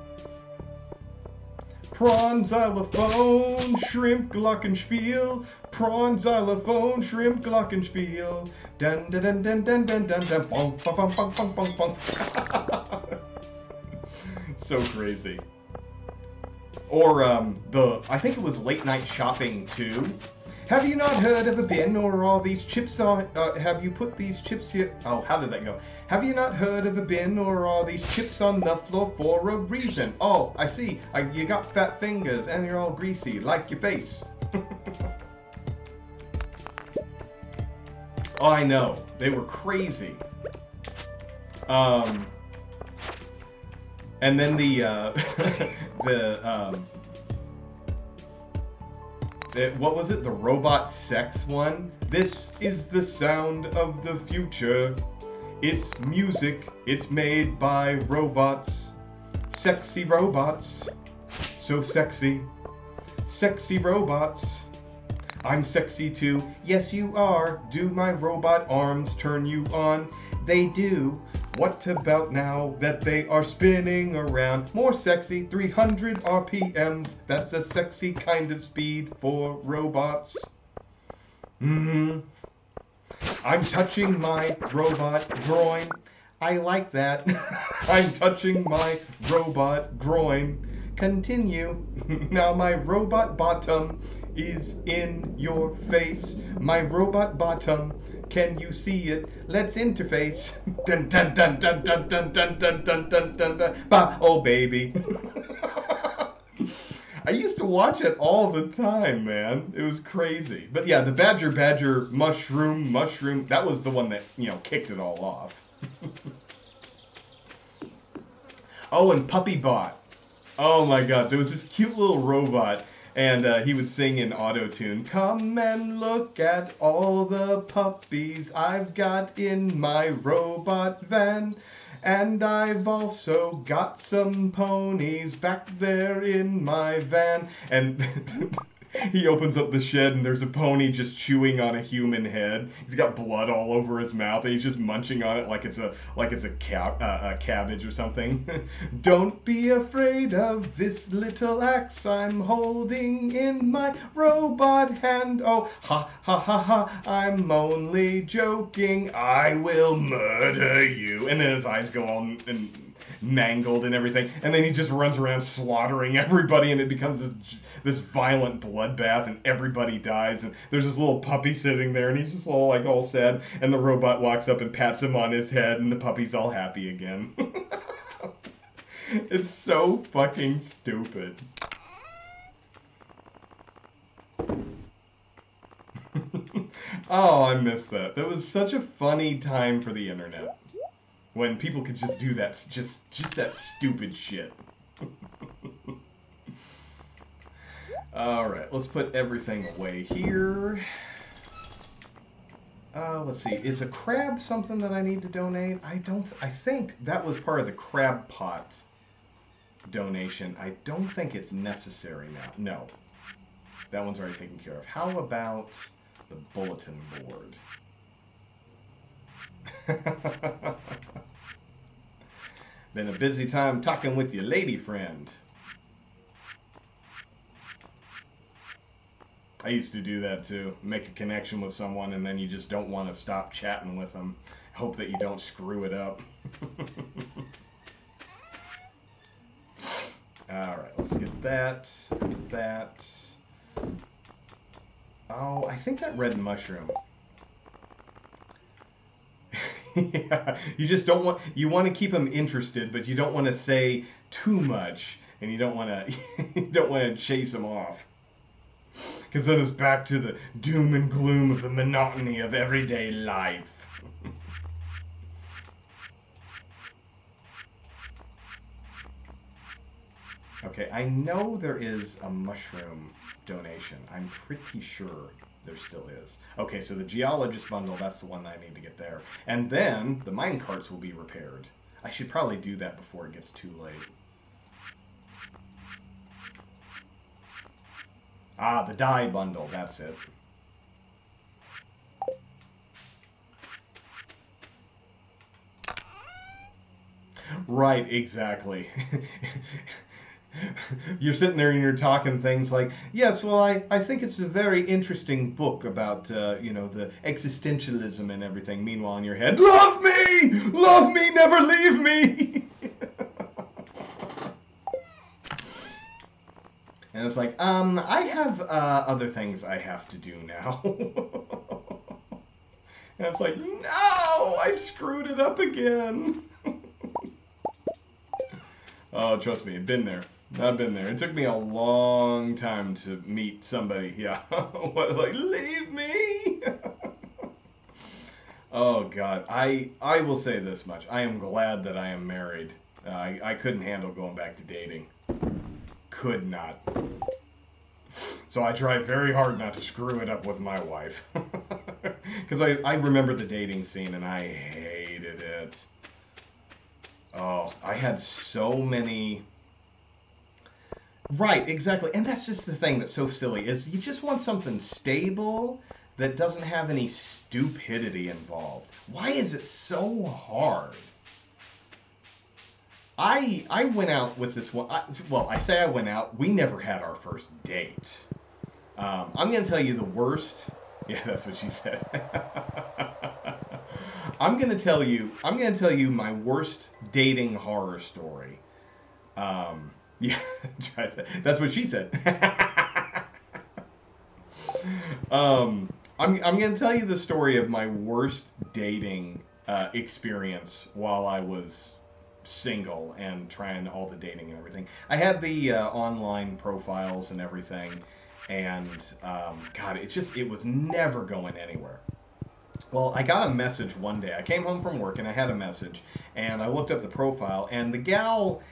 Prawn Xylophone, Shrimp Glockenspiel. Prawn Xylophone, Shrimp Glockenspiel. Dun dun dun dun dun dun dun dun. Bonk, bonk, bonk, bonk, bonk, bonk. So crazy. Or I think it was Late Night Shopping 2. Have you not heard of a bin or all these chips on, have you put these chips here? Oh, how did that go? Have you not heard of a bin or all these chips on the floor for a reason? Oh, I see. You got fat fingers and you're all greasy, like your face. Oh, I know. They were crazy. And then what was it? The robot sex one? This is the sound of the future. It's music. It's made by robots. Sexy robots. So sexy. Sexy robots. I'm sexy too. Yes, you are. Do my robot arms turn you on? They do. What about now that they are spinning around? More sexy, 300 RPMs. That's a sexy kind of speed for robots. I'm touching my robot groin. I like that. I'm touching my robot groin. Continue. Now my robot bottom is in your face. My robot bottom. Can you see it? Let's interface. Dun dun dun dun dun dun dun dun dun dun dun dun. Bah, oh baby. I used to watch it all the time, man. It was crazy. But yeah, the Badger mushroom. That was the one that kicked it all off. Oh, and Puppy Bot. Oh my god, there was this cute little robot, and he would sing in auto-tune. Come and look at all the puppies I've got in my robot van. And I've also got some ponies back there in my van. And he opens up the shed and there's a pony just chewing on a human head. He's got blood all over his mouth and he's just munching on it like it's a cabbage or something. Don't be afraid of this little axe I'm holding in my robot hand. Oh, ha ha ha ha, I'm only joking. I will murder you. And then his eyes go all and mangled and everything. And then he just runs around slaughtering everybody and it becomes this violent bloodbath and everybody dies and there's this little puppy sitting there and he's just all sad and the robot walks up and pats him on his head and the puppy's all happy again. It's so fucking stupid. Oh, I miss that. That was such a funny time for the internet when people could just do that, just that stupid shit. Alright, let's put everything away here. Let's see, is a crab something that I need to donate? I think that was part of the crab pot donation. I don't think it's necessary now. No. That one's already taken care of. How about the bulletin board? Been a busy time talking with your lady friend. I used to do that too. Make a connection with someone and then you just don't want to stop chatting with them. Hope that you don't screw it up. Alright, let's get that. That. Oh, I think that red mushroom. Yeah, you just don't want, you want to keep them interested, but you don't want to say too much, and you don't want to, you don't want to chase them off. Because then it's back to the doom and gloom of the monotony of everyday life. Okay, I know there is a mushroom donation. I'm pretty sure there still is. Okay, so the geologist bundle, that's the one that I need to get there. And then the mine carts will be repaired. I should probably do that before it gets too late. Ah, the dye bundle, that's it. Right, exactly. You're sitting there and you're talking things like, yes, well, I think it's a very interesting book about, you know, the existentialism and everything. Meanwhile, in your head, love me! Love me, never leave me! And it's like, I have other things I have to do now. And it's like, no, I screwed it up again. Oh, trust me, I've been there. I've been there. It took me a long time to meet somebody. Yeah, what, like, leave me? Oh, God. I will say this much. I am glad that I am married. I couldn't handle going back to dating. Could not. So I tried very hard not to screw it up with my wife. Because I remember the dating scene and I hated it. Oh, I had so many... Right, exactly. And that's just the thing that's so silly, is you just want something stable that doesn't have any stupidity involved. Why is it so hard? I went out with this one... well, I say I went out. We never had our first date. I'm going to tell you the worst... Yeah, that's what she said. I'm going to tell you my worst dating horror story. Yeah, that's what she said. I'm going to tell you the story of my worst dating experience while I was single and trying all the dating and everything. I had the online profiles and everything, and God, it was never going anywhere. Well, I got a message one day. I came home from work and I had a message, and I looked up the profile, and the gal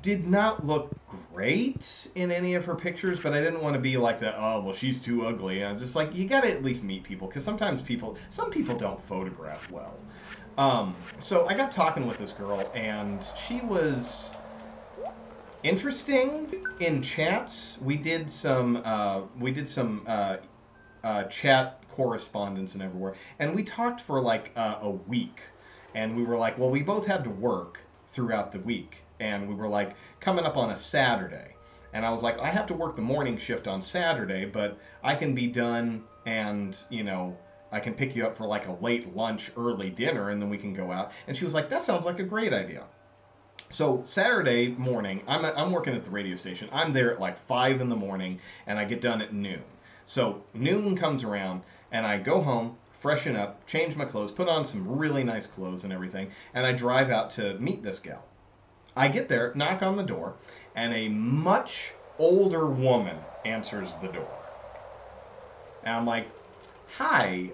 did not look great in any of her pictures, but I didn't want to be like that. Oh, well, she's too ugly. And I was just like, you got to at least meet people, because sometimes some people don't photograph well. So I got talking with this girl, and she was interesting in chats. We did some chat correspondence and everywhere, and we talked for like a week, and we were like, well, we both had to work throughout the week, and we were like coming up on a Saturday, and I was like, I have to work the morning shift on Saturday, but I can be done, and I can pick you up for like a late lunch, early dinner, and then we can go out. And she was like, that sounds like a great idea. So Saturday morning, I'm working at the radio station. I'm there at like 5 in the morning, and I get done at noon. So noon comes around, and I go home, freshen up, change my clothes, put on some really nice clothes and everything, and I drive out to meet this gal. I get there, knock on the door, and a much older woman answers the door. And I'm like, hi,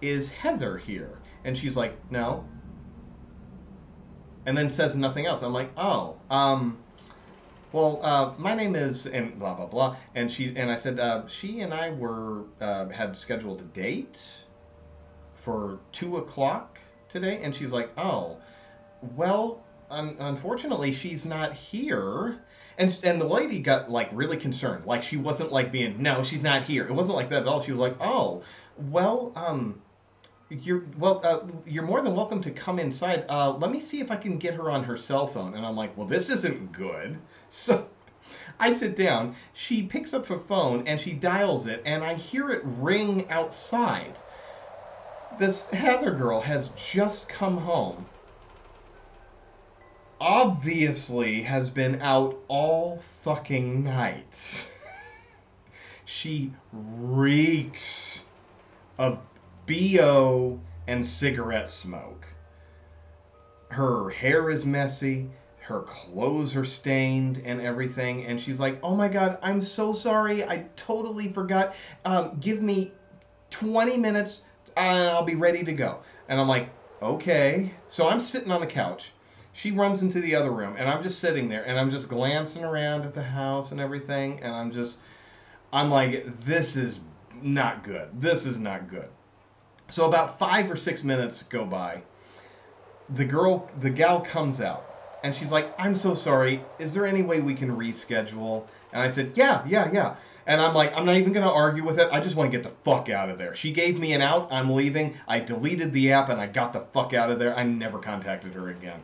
is Heather here? And she's like, no. And then says nothing else. I'm like, oh, well, my name is, and blah, blah, blah. And I said, she and I had scheduled a date for 2 o'clock today. And she's like, oh, well, unfortunately, she's not here. And the lady got like really concerned. Like she wasn't like being, no, she's not here. It wasn't like that at all. She was like, oh, well, you're more than welcome to come inside. Let me see if I can get her on her cell phone. And I'm like, well, this isn't good. So I sit down. She picks up her phone and she dials it, and I hear it ring outside. This Heather girl has just come home. Obviously has been out all fucking night. She reeks of BO and cigarette smoke. Her hair is messy, her clothes are stained and everything, and she's like, oh my god, I'm so sorry, I totally forgot. Give me 20 minutes and I'll be ready to go. And I'm like, okay. So I'm sitting on the couch. She runs into the other room, and I'm just sitting there, and I'm just glancing around at the house and everything, and I'm like, this is not good. This is not good. So about 5 or 6 minutes go by. The gal comes out, and she's like, I'm so sorry. Is there any way we can reschedule? And I said, yeah. And I'm like, I'm not even going to argue with it. I just want to get the fuck out of there. She gave me an out. I'm leaving. I deleted the app, and I got the fuck out of there. I never contacted her again.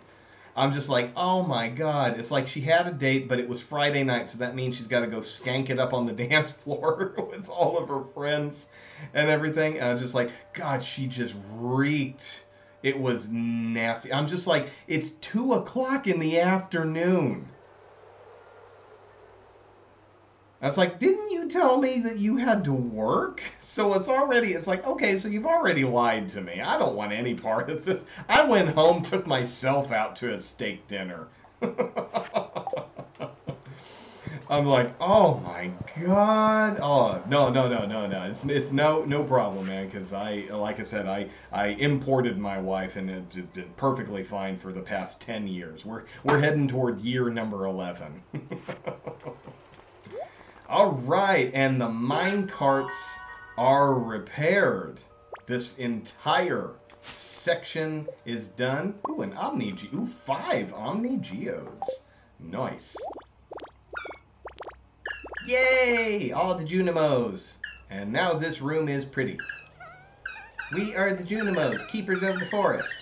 I'm just like, oh my god. It's like she had a date, but it was Friday night, so that means she's got to go skank it up on the dance floor with all of her friends and everything. And I'm just like, god, she just reeked. It was nasty. I'm just like, it's 2 o'clock in the afternoon. I was like, didn't you tell me that you had to work? So it's like, okay, so you've already lied to me. I don't want any part of this. I went home, took myself out to a steak dinner. I'm like, oh my god. Oh, no. It's no problem, man, because like I said, I imported my wife, and it's been perfectly fine for the past 10 years. We're heading toward year number 11. All right, and the mine carts are repaired. This entire section is done. Ooh, an Ooh, 5 Omni Geodes. Nice. Yay! All the Junimos. And now this room is pretty. We are the Junimos, keepers of the forest.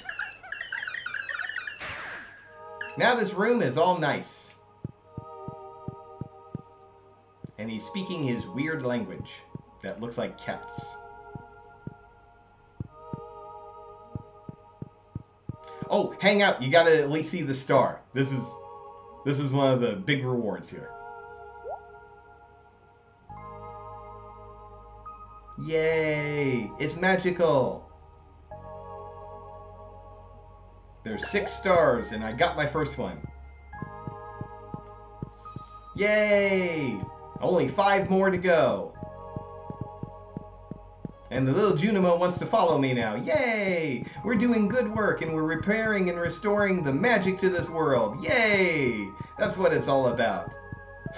Now this room is all nice. And he's speaking his weird language that looks like cats. Oh, hang out. You gotta at least see the star. This is one of the big rewards here. Yay! It's magical! There's 6 stars, and I got my first one. Yay! Only 5 more to go. And the little Junimo wants to follow me now. Yay! We're doing good work and we're repairing and restoring the magic to this world. Yay! That's what it's all about.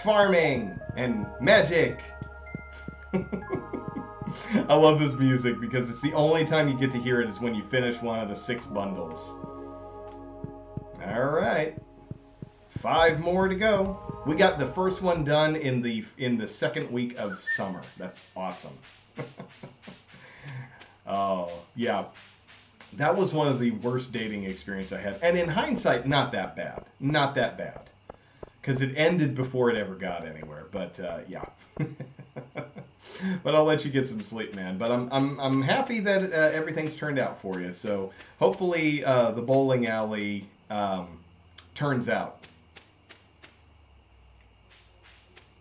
Farming and magic. I love this music because it's the only time you get to hear it is when you finish one of the 6 bundles. Alright. 5 more to go. We got the first one done in the second week of summer. That's awesome. Oh, yeah. That was one of the worst dating experiences I had. And in hindsight, not that bad. Not that bad. Because it ended before it ever got anywhere. But, yeah. But I'll let you get some sleep, man. But I'm happy that everything's turned out for you. So hopefully the bowling alley turns out.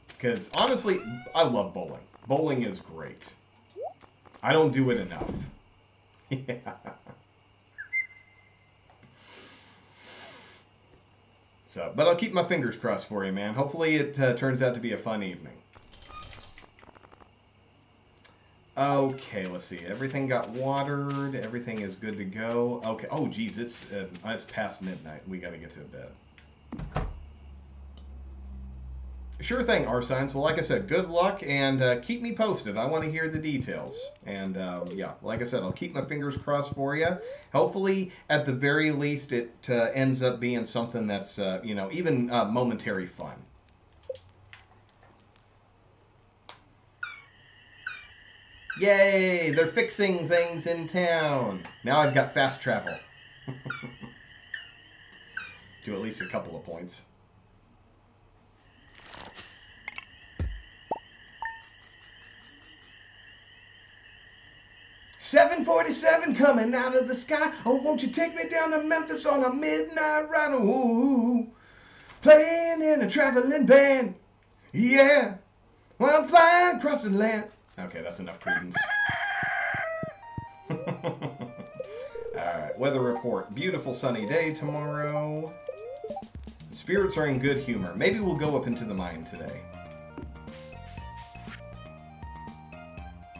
Because honestly, I love bowling. Bowling is great. I don't do it enough. Yeah. So, but I'll keep my fingers crossed for you, man. Hopefully it turns out to be a fun evening. Okay, let's see. Everything got watered. Everything is good to go. Okay. Oh, geez, it's past midnight. We got to get to bed. Sure thing, R-Signs. Well, like I said, good luck, and keep me posted. I want to hear the details. And, yeah, like I said, I'll keep my fingers crossed for you. Hopefully, at the very least, it ends up being something that's, you know, even momentary fun. Yay! They're fixing things in town. Now I've got fast travel. To at least a couple of points. $747 coming out of the sky. Oh, won't you take me down to Memphis on a midnight ride? Ooh, playing in a traveling band. Yeah, while I'm flying across the land. Okay, that's enough credence. Alright, weather report. Beautiful sunny day tomorrow. The spirits are in good humor. Maybe we'll go up into the mine today.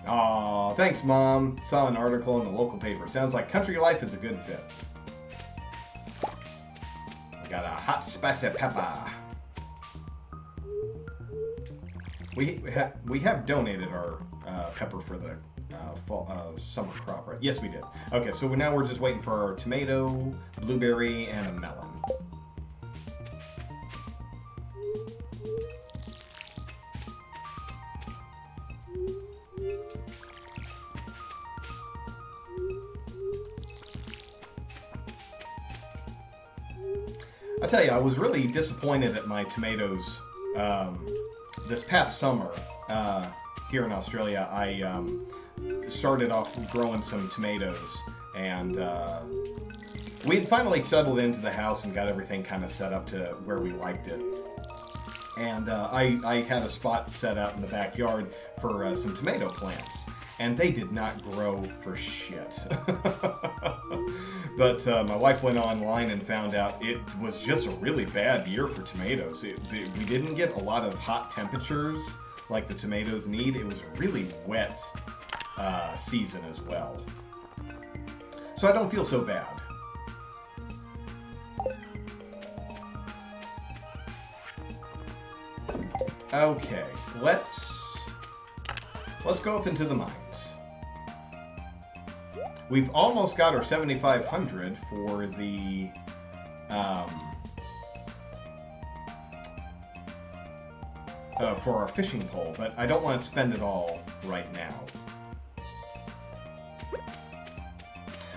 Aw, thanks, Mom. Saw an article in the local paper. Sounds like country life is a good fit. I got a hot spicy pepper. We have donated our pepper for the fall, summer crop, right? Yes, we did. Okay, so now we're just waiting for our tomato, blueberry, and a melon. I tell you, I was really disappointed at my tomatoes this past summer here in Australia. I started off growing some tomatoes, and we had finally settled into the house and got everything kind of set up to where we liked it. And I had a spot set out in the backyard for some tomato plants, and they did not grow for shit. But my wife went online and found out it was just a really bad year for tomatoes. We didn't get a lot of hot temperatures like the tomatoes need. It was a really wet season as well. So I don't feel so bad. Okay, let's go up into the mines. We've almost got our 7,500 for the for our fishing pole, but I don't want to spend it all right now.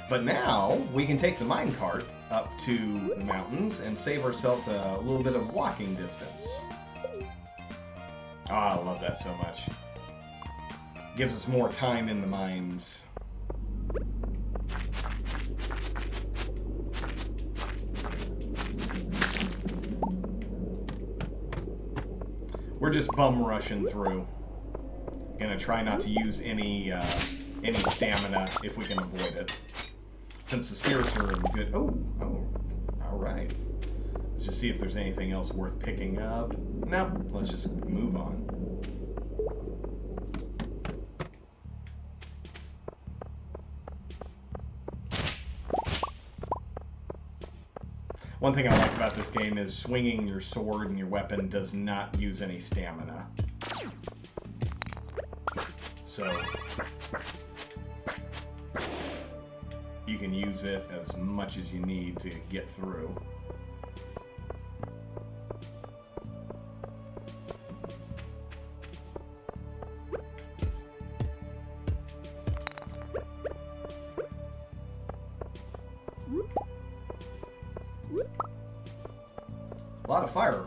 But now we can take the minecart up to the mountains and save ourselves a little bit of walking distance. Ah, I love that so much. Gives us more time in the mines. We're just bum rushing through. Gonna try not to use any stamina if we can avoid it. Since the spirits are in good... Oh, alright. Let's just see if there's anything else worth picking up. No, let's just move on. One thing I like about this game is swinging your sword and your weapon does not use any stamina. So you can use it as much as you need to get through.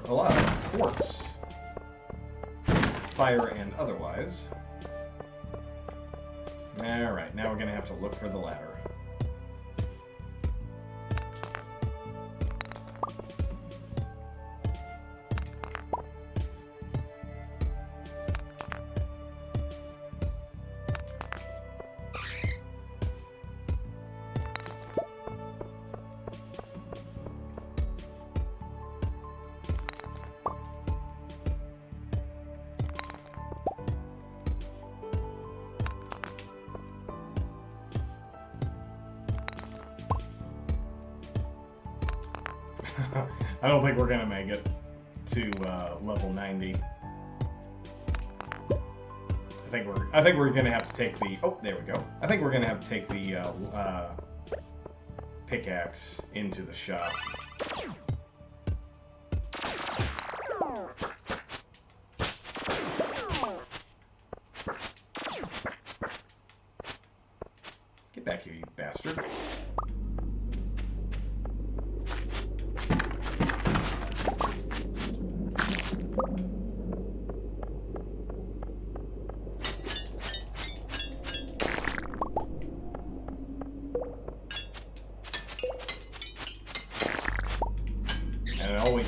A lot of quartz. Fire and otherwise. Alright, now we're going to have to look for the ladder. I don't think we're gonna make it to level 90. I think we're gonna have to take the. Oh, there we go. I think we're gonna have to take the pickaxe into the shop. Get back here, you bastard.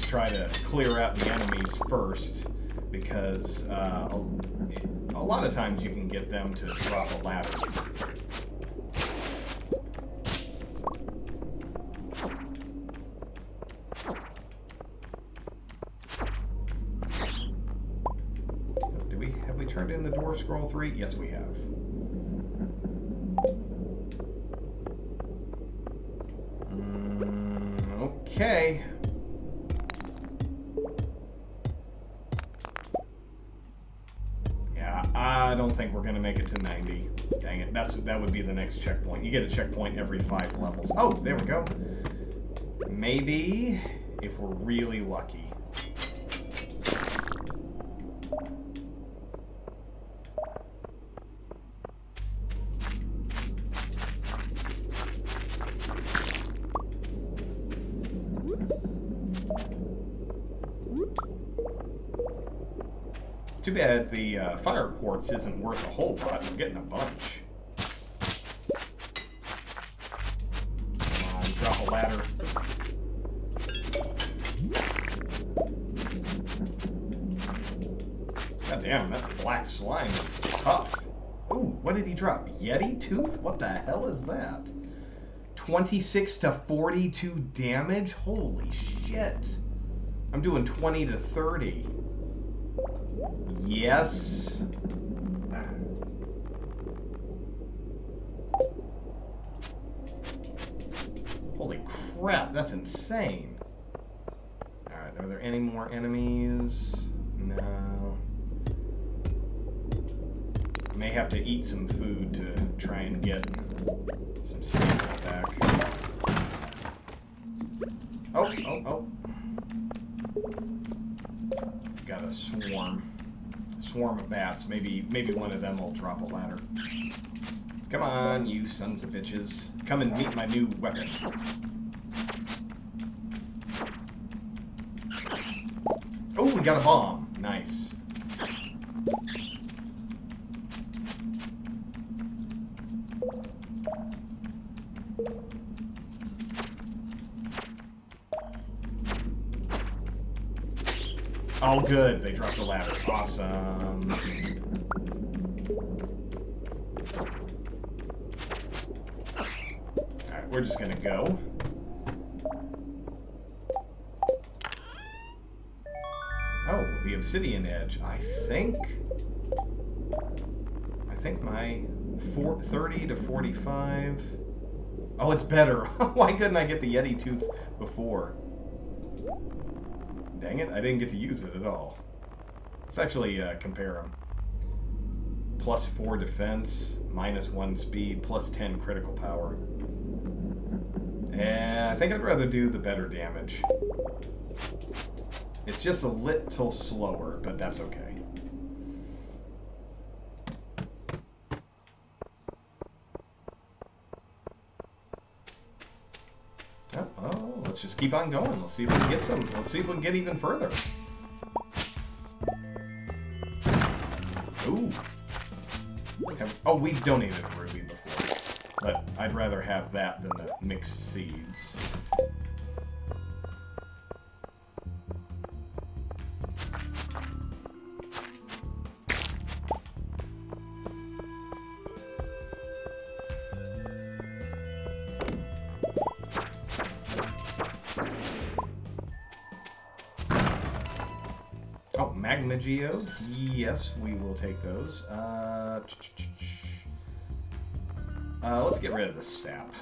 Try to clear out the enemies first, because a lot of times you can get them to drop a ladder. Have we turned in the Dwarf Scroll 3? Yes, we have. Okay. I don't think we're going to make it to 90. Dang it. That would be the next checkpoint. You get a checkpoint every 5 levels. Oh, there we go. Maybe if we're really lucky. Too bad the fire quartz isn't worth a whole lot. We're getting a bunch. Come on, drop a ladder. God damn, that black slime is tough. Ooh, what did he drop? Yeti tooth? What the hell is that? 26 to 42 damage? Holy shit. I'm doing 20 to 30. Yes. Holy crap, that's insane. Alright, are there any more enemies? No. May have to eat some food to try and get some stamina back. Oh. Got a swarm of bats. Maybe one of them will drop a ladder. Come on, you sons of bitches. Come and meet my new weapon. Oh, we got a bomb. Nice. Oh, good. They dropped the ladder. Awesome. Alright, we're just gonna go. Oh, the obsidian edge. I think my 30 to 45... Oh, it's better. Why couldn't I get the Yeti tooth before? Dang it, I didn't get to use it at all. Let's actually compare them. +4 defense, -1 speed, +10 critical power. And I think I'd rather do the better damage. It's just a little slower, but that's okay. Oh, let's just keep on going. Let's see if we can get some. Let's see if we can get even further. Ooh. Oh, we've donated a ruby before, but I'd rather have that than the mixed seeds. Oh, magma geodes? Yes, we will take those. Let's get rid of the sap.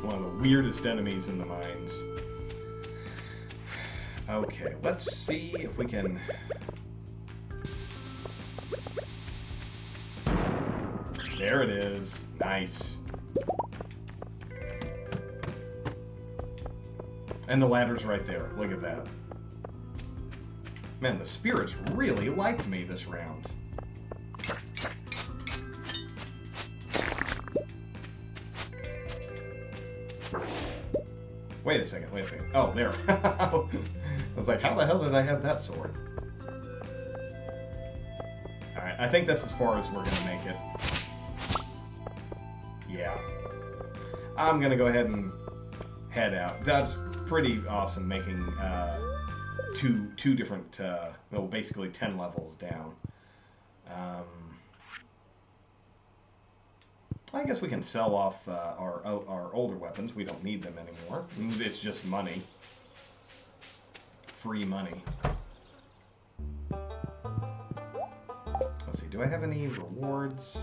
One of the weirdest enemies in the mines. Okay, let's see if we can... There it is. Nice. And the ladder's right there. Look at that. Man, the spirits really liked me this round. Wait a second, wait a second. Oh, there. I was like, how the hell did I have that sword? Alright, I think that's as far as we're going to make it. Yeah. I'm going to go ahead and head out. That's pretty awesome, making two different, well, basically 10 levels down. I guess we can sell off our older weapons. We don't need them anymore. It's just money. Free money. Let's see, do I have any rewards?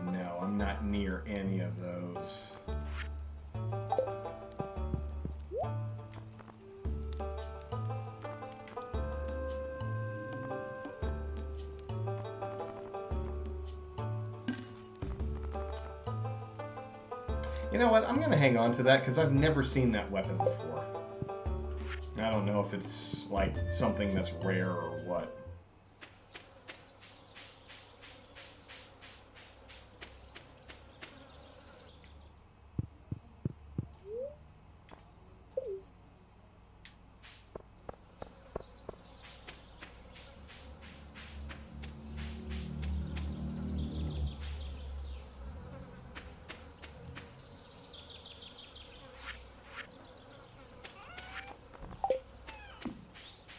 No, I'm not near any of those. You know what? I'm going to hang on to that because I've never seen that weapon before. I don't know if it's like something that's rare or what.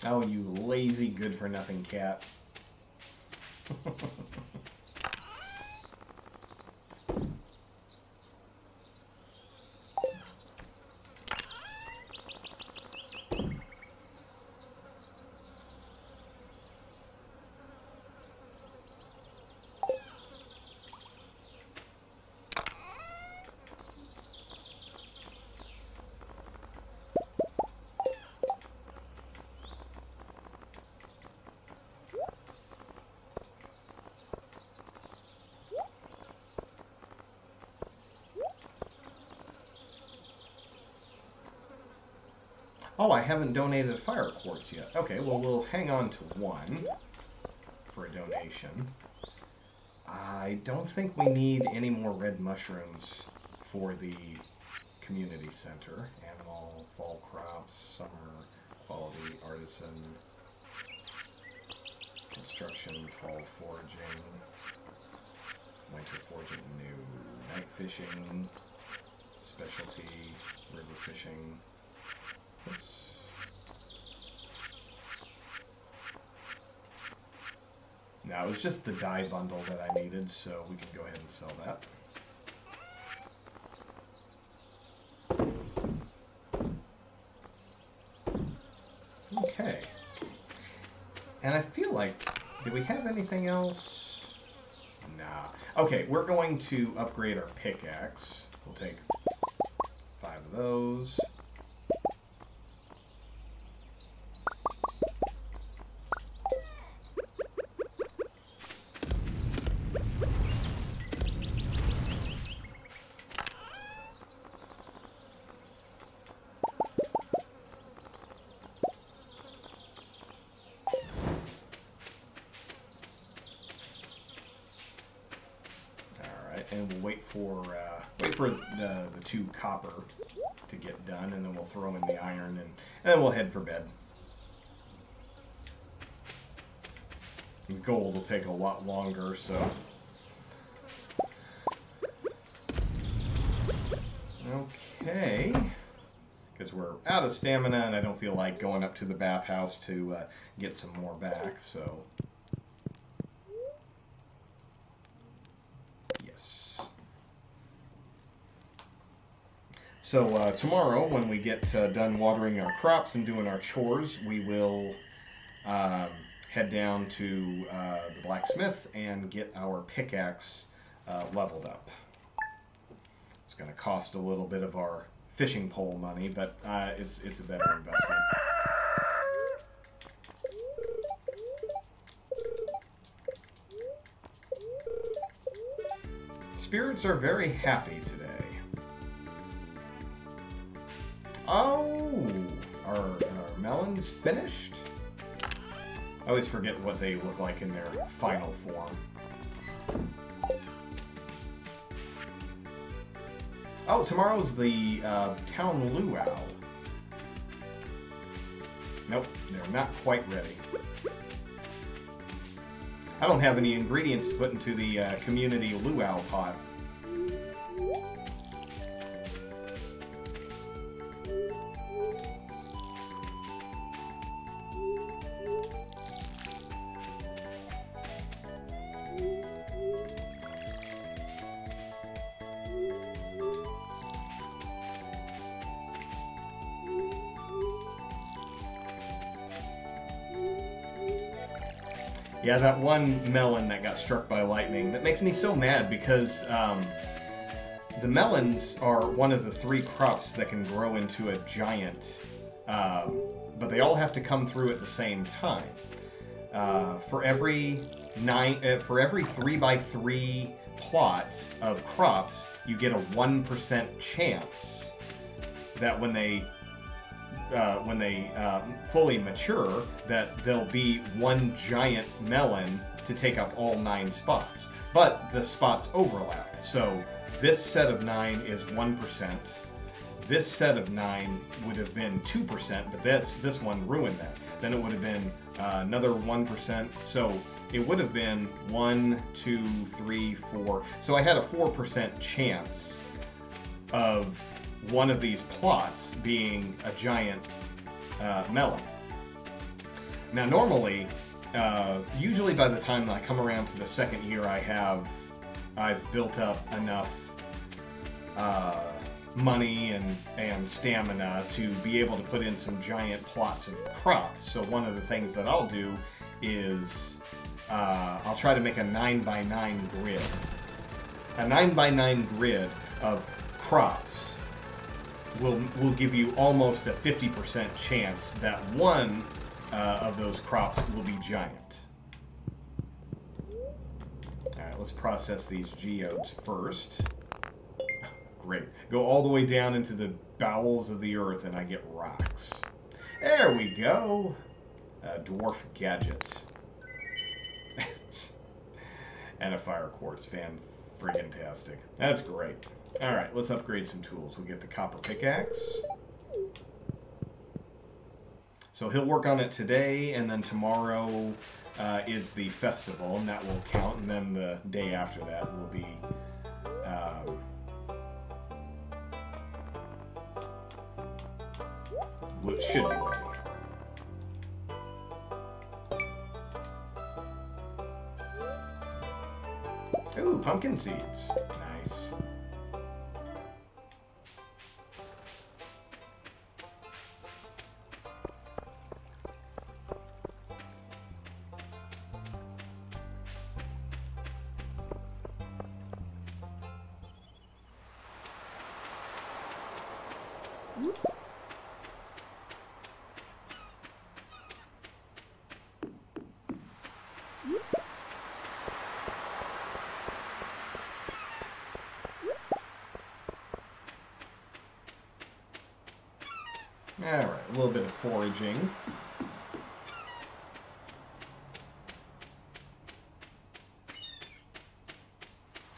Oh, you lazy, good-for-nothing cat. Oh, I haven't donated a fire quartz yet. Okay, well, we'll hang on to one for a donation. I don't think we need any more red mushrooms for the community center. Animal, fall crops, summer, quality, artisan, construction, fall foraging, winter foraging, new, night fishing, specialty, river fishing. Oops. Now, it was just the dye bundle that I needed, so we can go ahead and sell that. And I feel like, do we have anything else? Nah. Okay, we're going to upgrade our pickaxe. We'll take 5 of those. And we'll wait for the 2 copper to get done, and then we'll throw in the iron, and then we'll head for bed. The gold will take a lot longer, so. Okay. Because we're out of stamina, and I don't feel like going up to the bathhouse to get some more back, so. So tomorrow, when we get done watering our crops and doing our chores, we will head down to the blacksmith and get our pickaxe leveled up. It's going to cost a little bit of our fishing pole money, but it's a better investment. Spirits are very happy today. Oh, are melons finished? I always forget what they look like in their final form. Oh, tomorrow's the town luau. Nope, they're not quite ready. I don't have any ingredients to put into the community luau pot. Yeah, that one melon that got struck by lightning, that makes me so mad because the melons are one of the 3 crops that can grow into a giant, but they all have to come through at the same time. For every 3x3 plot of crops, you get a 1% chance that when they fully mature, that there'll be one giant melon to take up all 9 spots. But the spots overlap. So this set of 9 is 1%. This set of 9 would have been 2%, but this one ruined that. Then it would have been another 1%. So it would have been 1, 2, 3, 4. So I had a 4% chance of one of these plots being a giant melon. Now normally, usually by the time I come around to the 2nd year, I've built up enough money and stamina to be able to put in some giant plots of crops. So one of the things that I'll do is I'll try to make a 9x9 grid. A 9x9 grid of crops will give you almost a 50% chance that one of those crops will be giant. Alright, let's process these geodes first. Great. Go all the way down into the bowels of the earth and I get rocks. There we go! Dwarf gadget. And a fire quartz fan. Friggin-tastic. That's great. Alright, let's upgrade some tools. We'll get the copper pickaxe. So he'll work on it today, and then tomorrow is the festival, and that will count, and then the day after that will be... should be ready. Ooh, pumpkin seeds. Nice. a little bit of foraging.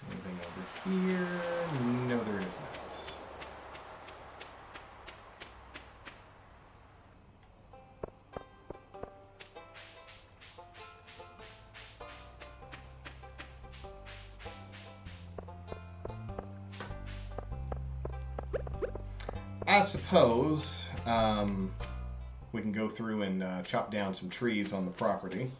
Anything over here? No, there is not. I suppose we can go through and chop down some trees on the property.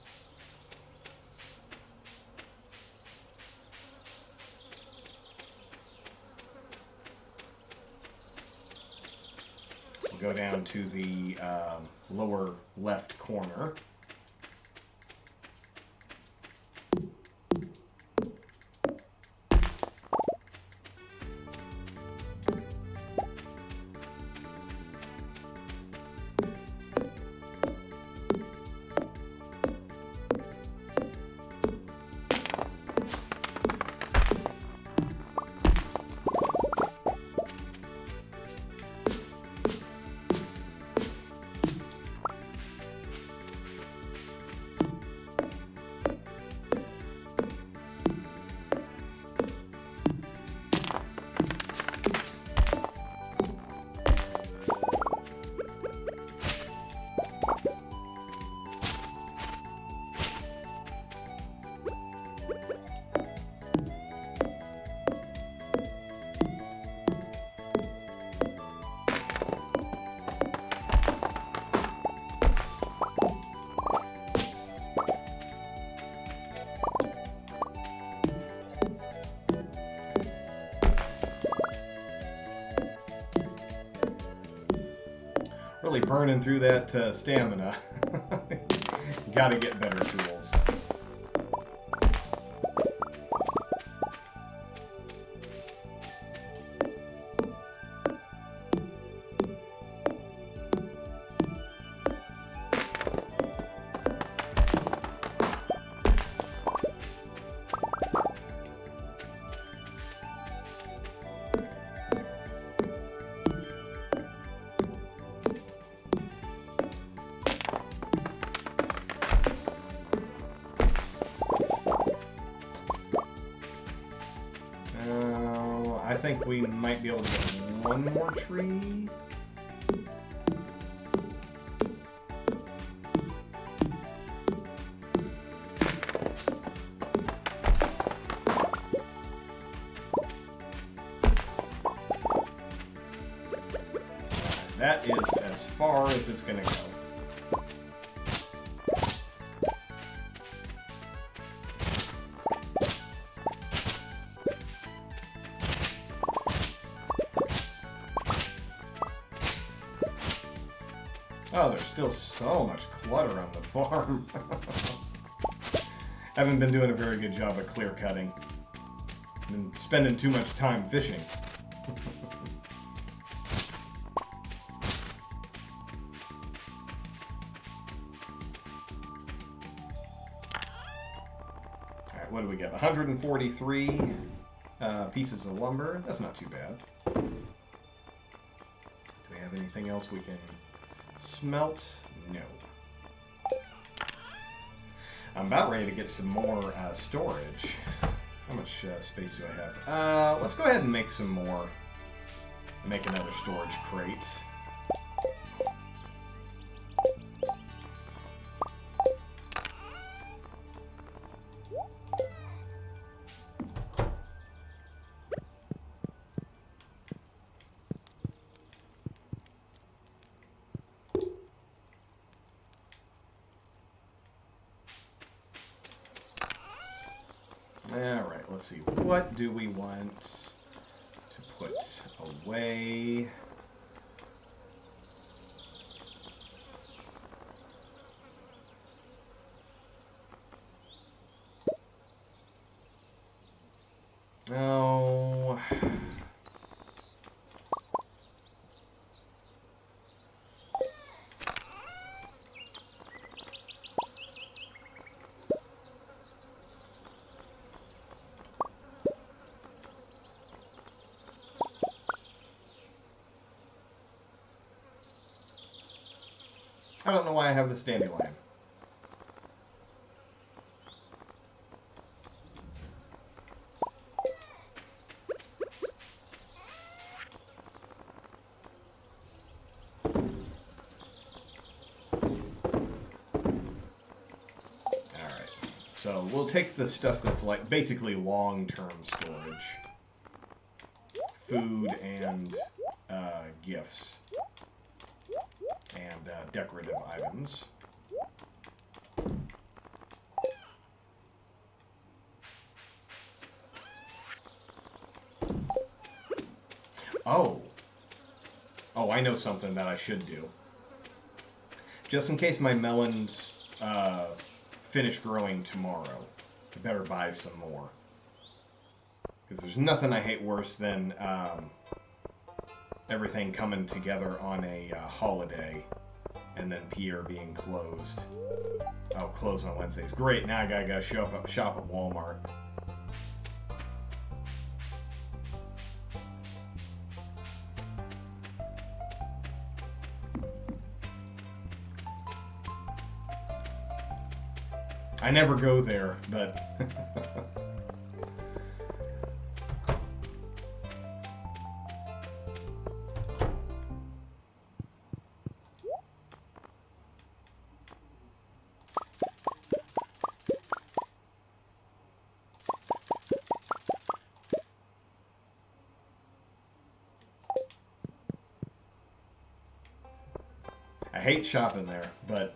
We'll go down to the lower left corner. Really burning through that stamina. Gotta get better tools. I think we might be able to get one more tree. That is as far as it's going to go. Oh, there's still so much clutter on the farm. Haven't been doing a very good job of clear cutting. Been spending too much time fishing. Alright, what do we get? 143 pieces of lumber. That's not too bad. Do we have anything else we can smelt? No. I'm about ready to get some more storage. How much space do I have? Let's go ahead and make some more. Make another storage crate. Alright, let's see. What do we want to put away? No. don't know why I have this dandelion. So we'll take the stuff that's like basically long-term storage. Food and gifts. And decorative items. Oh. Oh, I know something that I should do. Just in case my melons finish growing tomorrow, I better buy some more. Because there's nothing I hate worse than everything coming together on a holiday and then Pierre being closed. Oh, closed on Wednesdays. Great, now I gotta go shop at Walmart. I never go there, but... I hate shopping there, but...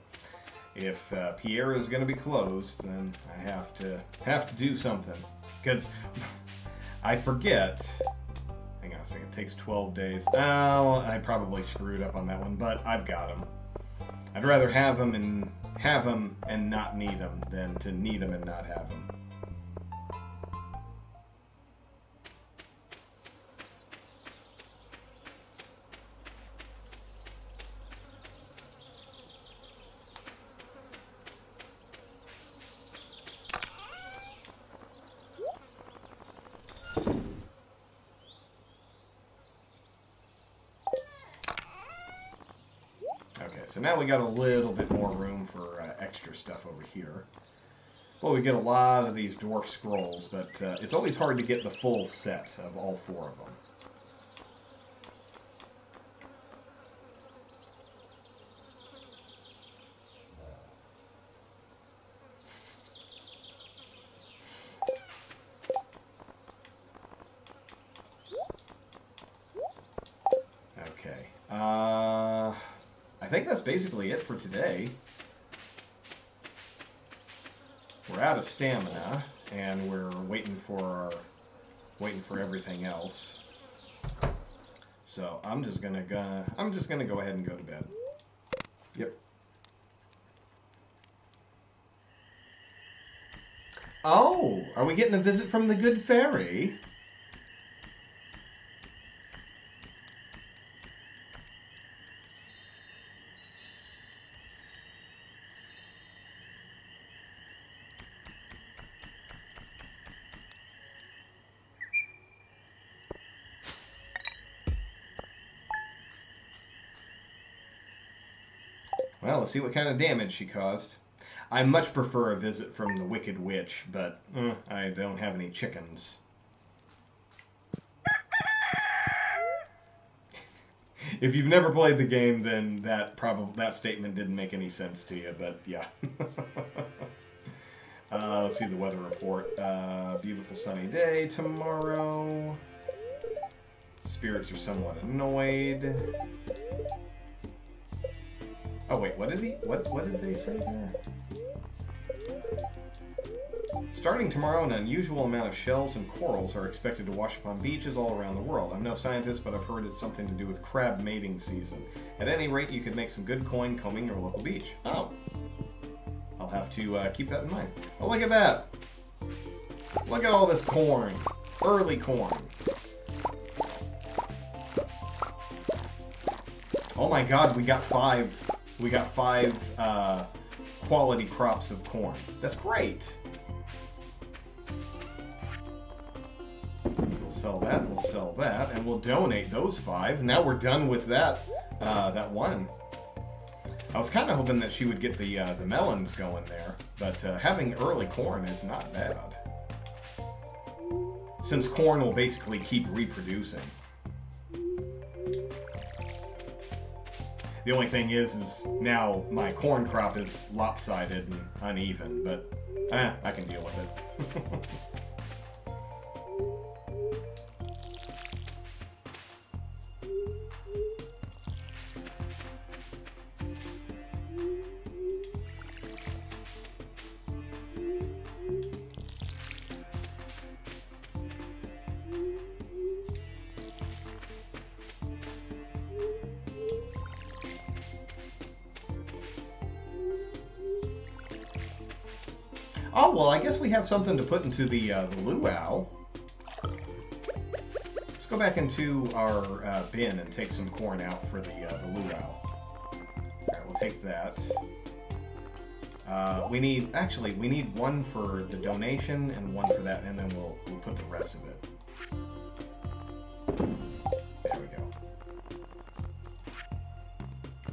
if Pierre is going to be closed, then I have to do something. Because I forget. Hang on a second. It takes 12 days. Oh, I probably screwed up on that one, but I've got them. I'd rather have them and not need them than to need them and not have them. So now we got a little bit more room for extra stuff over here. Well, we get a lot of these dwarf scrolls, but it's always hard to get the full set of all 4 of them. I think that's basically it for today. We're out of stamina, and we're waiting for everything else. So I'm just gonna go ahead and go to bed. Yep. Oh, are we getting a visit from the good fairy? Well, let's see what kind of damage she caused. I much prefer a visit from the Wicked Witch, but I don't have any chickens. If you've never played the game, then that statement didn't make any sense to you, but yeah. Let's see the weather report. Beautiful sunny day tomorrow. Spirits are somewhat annoyed. Oh wait, what did they say there? Starting tomorrow, an unusual amount of shells and corals are expected to wash upon beaches all around the world. I'm no scientist, but I've heard it's something to do with crab mating season. At any rate, you could make some good coin combing your local beach. Oh. I'll have to keep that in mind. Oh, look at that! Look at all this corn. Early corn. Oh my god, we got five quality crops of corn. That's great. So we'll sell that, and we'll sell that, and we'll donate those 5. Now we're done with that one. I was kind of hoping that she would get the melons going there, but having early corn is not bad. Since corn will basically keep reproducing. The only thing is now my corn crop is lopsided and uneven, but I can deal with it. Oh, well, I guess we have something to put into the luau. Let's go back into our bin and take some corn out for the luau. Alright, we'll take that. We need one for the donation and one for that, and then we'll put the rest of it. There we go.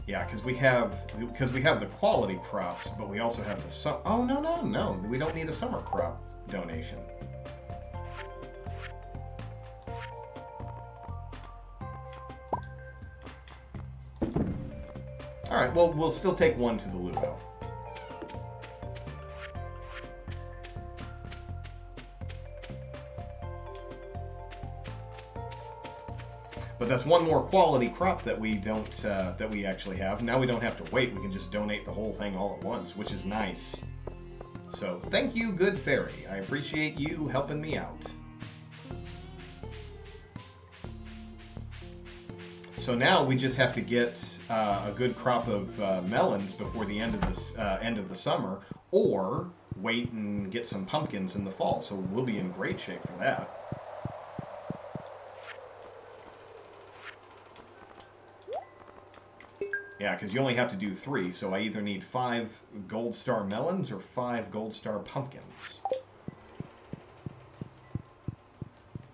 Yeah, because we have the quality crops, but we also have the oh no, we don't need a summer crop donation. All right, well, we'll still take one to the luau. But that's one more quality crop that we don't that we actually have. Now we don't have to wait. We can just donate the whole thing all at once, which is nice. So thank you, good fairy. I appreciate you helping me out. So now we just have to get a good crop of melons before the end of this end of the summer, or wait and get some pumpkins in the fall. So we'll be in great shape for that. Yeah, because you only have to do 3, so I either need 5 gold star melons or 5 gold star pumpkins.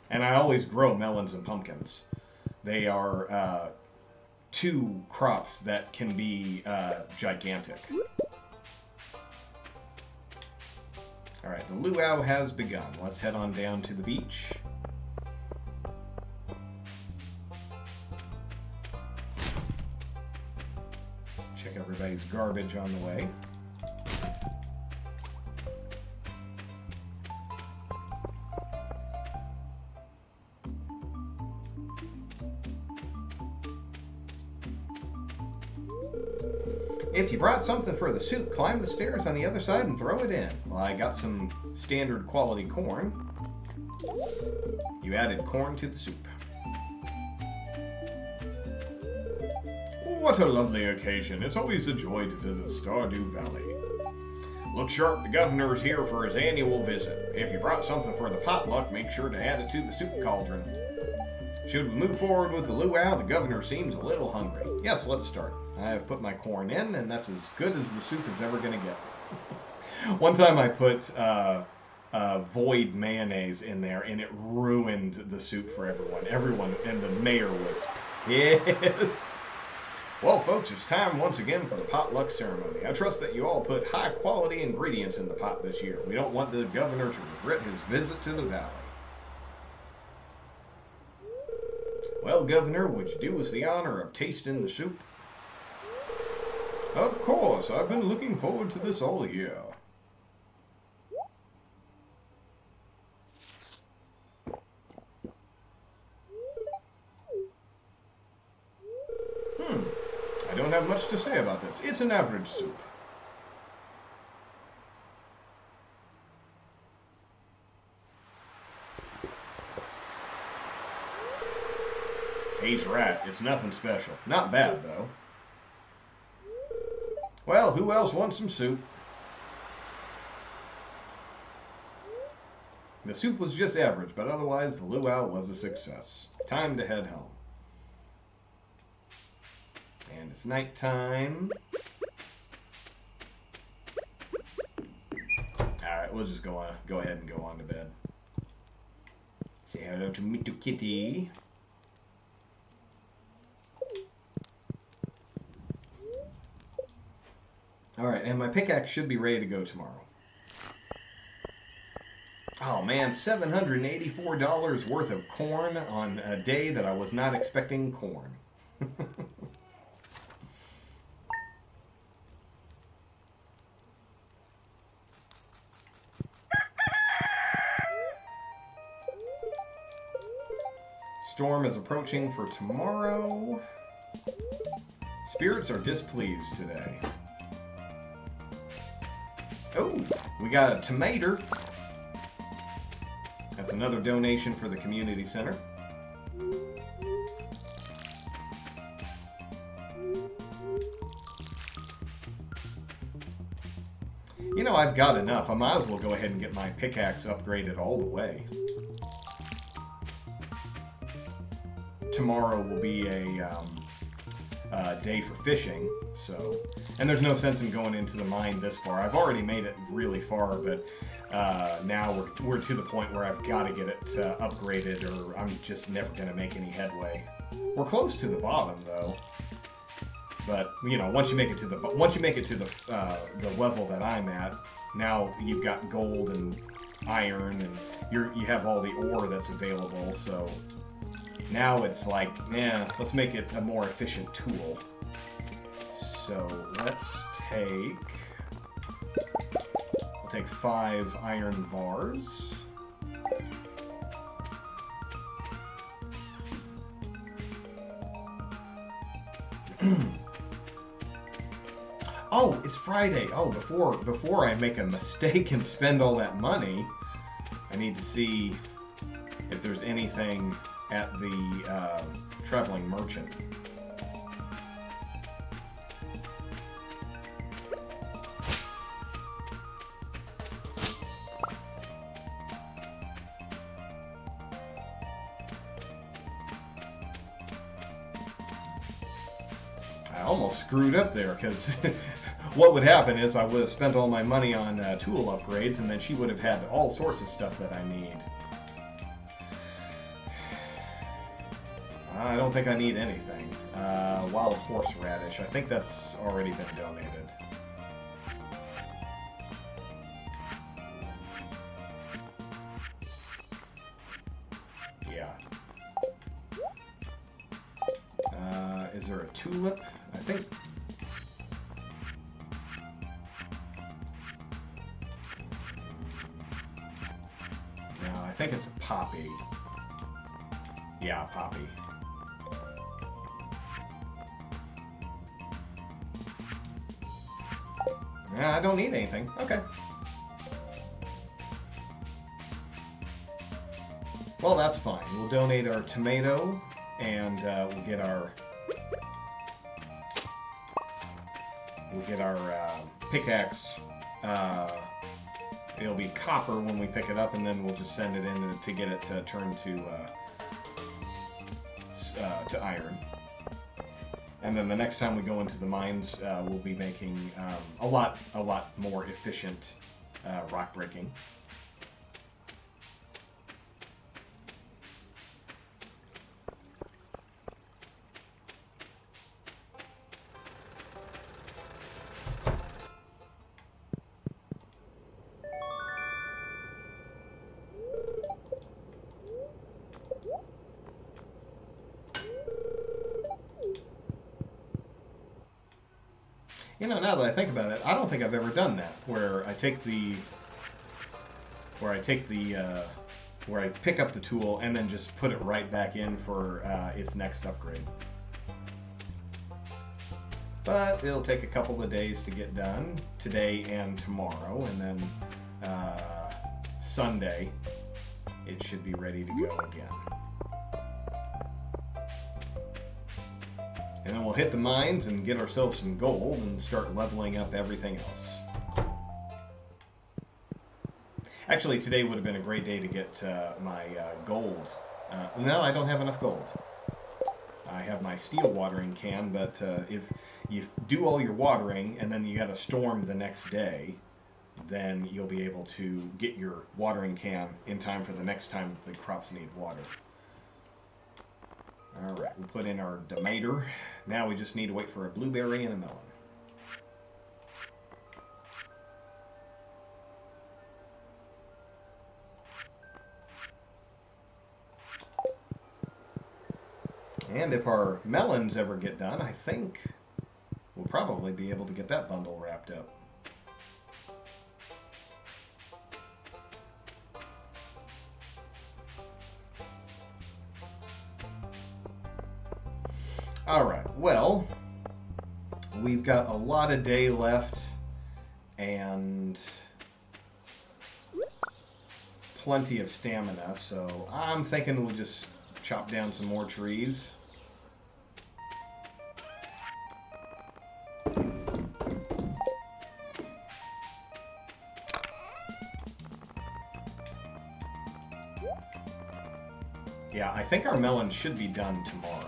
And I always grow melons and pumpkins. They are 2 crops that can be gigantic. Alright, the luau has begun. Let's head on down to the beach. Check everybody's garbage on the way. If you brought something for the soup, climb the stairs on the other side and throw it in. Well, I got some standard quality corn. You added corn to the soup. What a lovely occasion. It's always a joy to visit Stardew Valley. Look sharp, the governor's here for his annual visit. If you brought something for the potluck, make sure to add it to the soup cauldron. Should we move forward with the luau? The governor seems a little hungry. Yes, let's start. I have put my corn in, and that's as good as the soup is ever going to get. One time I put void mayonnaise in there, and it ruined the soup for everyone. Everyone, and the mayor was pissed. Well, folks, it's time once again for the potluck ceremony. I trust that you all put high-quality ingredients in the pot this year. We don't want the governor to regret his visit to the valley. Well, Governor, would you do us the honor of tasting the soup? Of course, I've been looking forward to this all year. I don't have much to say about this. It's an average soup. He's right. It's nothing special. Not bad, though. Well, who else wants some soup? The soup was just average, but otherwise the luau was a success. Time to head home. And it's nighttime. Alright, we'll just go ahead and go on to bed. Say hello to Mito Kitty. Alright, and my pickaxe should be ready to go tomorrow. Oh man, $784 worth of corn on a day that I was not expecting corn. Storm is approaching for tomorrow. Spirits are displeased today. Oh, we got a tomato. That's another donation for the community center. You know, I've got enough. I might as well go ahead and get my pickaxe upgraded all the way. Tomorrow will be a day for fishing, so... And there's no sense in going into the mine this far. I've already made it really far, but now we're to the point where I've got to get it upgraded, or I'm just never going to make any headway. We're close to the bottom, though. But you know, once you make it to the level that I'm at, now you've got gold and iron, and you have all the ore that's available. So now it's like, yeah, let's make it a more efficient tool. So let's take. I'll take 5 iron bars. Oh, it's Friday. Oh, before I make a mistake and spend all that money, I need to see if there's anything at the traveling merchant. I almost screwed up there, because what would happen is I would have spent all my money on tool upgrades, and then she would have had all sorts of stuff that I need. I don't think I need anything. Wild horseradish, I think that's already been donated. Yeah. Is there a tulip? I think... No, I think it's a poppy. Yeah, poppy. Yeah, I don't need anything. Okay. Well, that's fine. We'll donate our tomato, and we'll get our pickaxe. It'll be copper when we pick it up, and then we'll just send it in to get it turned to iron. And then the next time we go into the mines, we'll be making a lot more efficient rock breaking. You know, now that I think about it, I don't think I've ever done that, where I pick up the tool and then just put it right back in for its next upgrade. But it'll take a couple of days to get done, today and tomorrow, and then Sunday it should be ready to go again. And then we'll hit the mines and get ourselves some gold and start leveling up everything else. Actually, today would have been a great day to get my gold. No, I don't have enough gold. I have my steel watering can, but if you do all your watering and then you got a storm the next day, then you'll be able to get your watering can in time for the next time the crops need water. Alright, we'll put in our tomato. Now we just need to wait for a blueberry and a melon. And if our melons ever get done, I think we'll probably be able to get that bundle wrapped up. Alright, well, we've got a lot of day left and plenty of stamina, so I'm thinking we'll just chop down some more trees. Yeah, I think our melons should be done tomorrow.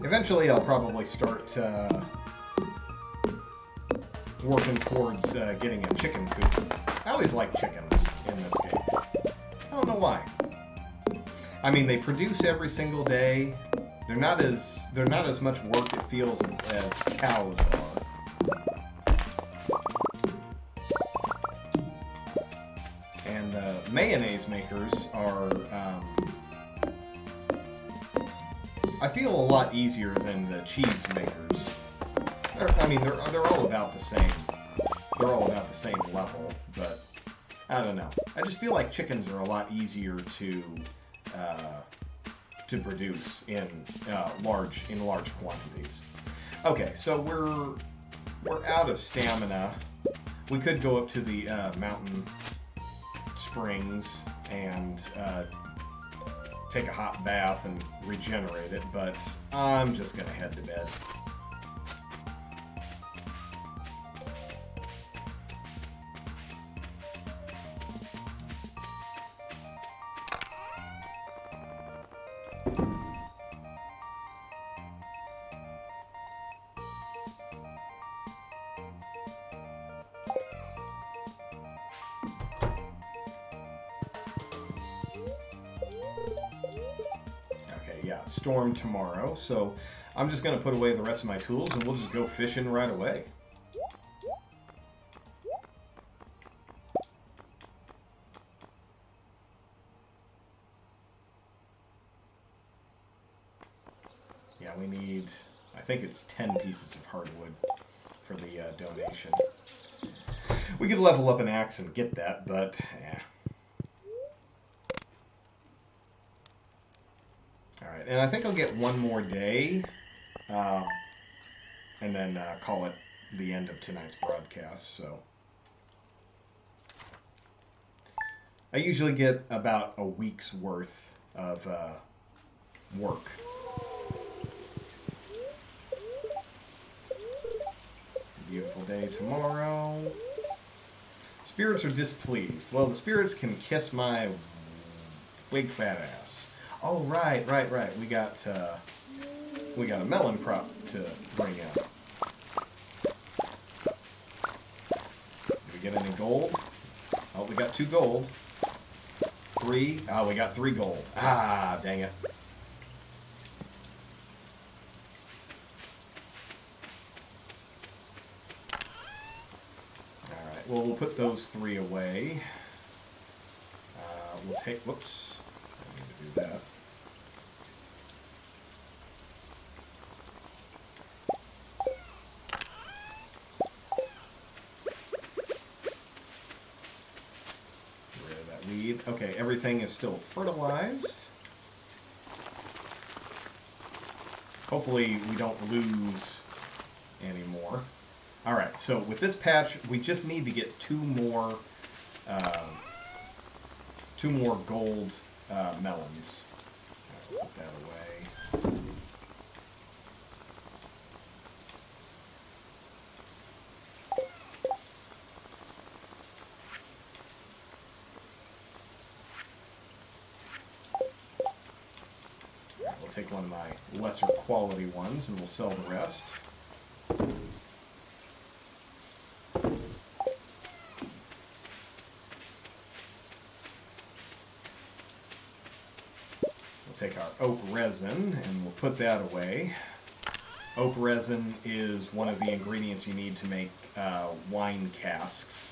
Eventually, I'll probably start working towards getting a chicken coop. I always like chickens in this game. I don't know why. I mean, they produce every single day. They're not as much work, it feels, as cows are. And mayonnaise makers are, I feel, a lot easier than the cheese makers. They're all about the same. They're all about the same level, but I don't know. I just feel like chickens are a lot easier to produce in large quantities. Okay, so we're out of stamina. We could go up to the mountain springs and take a hot bath and regenerate it, but I'm just gonna head to bed. Storm tomorrow, so I'm just going to put away the rest of my tools and we'll just go fishing right away. Yeah, we need, I think it's 10 pieces of hardwood for the donation. We could level up an axe and get that, but Alright, and I think I'll get one more day, and then call it the end of tonight's broadcast, so. I usually get about a week's worth of work. Beautiful day tomorrow. Spirits are displeased. Well, the spirits can kiss my big fat ass. Oh, right. We got a melon crop to bring in. Did we get any gold? Oh, we got 2 gold. 3. Oh, we got 3 gold. Ah, dang it. well, we'll put those 3 away. We'll take, whoops, I need to do that. Get rid of that weed. Okay, everything is still fertilized. Hopefully we don't lose any more. Alright, so with this patch, we just need to get 2 more gold melons. Right, put that away. Right, we'll take one of my lesser quality ones and we'll sell the rest. Take our oak resin and we'll put that away. Oak resin is one of the ingredients you need to make wine casks.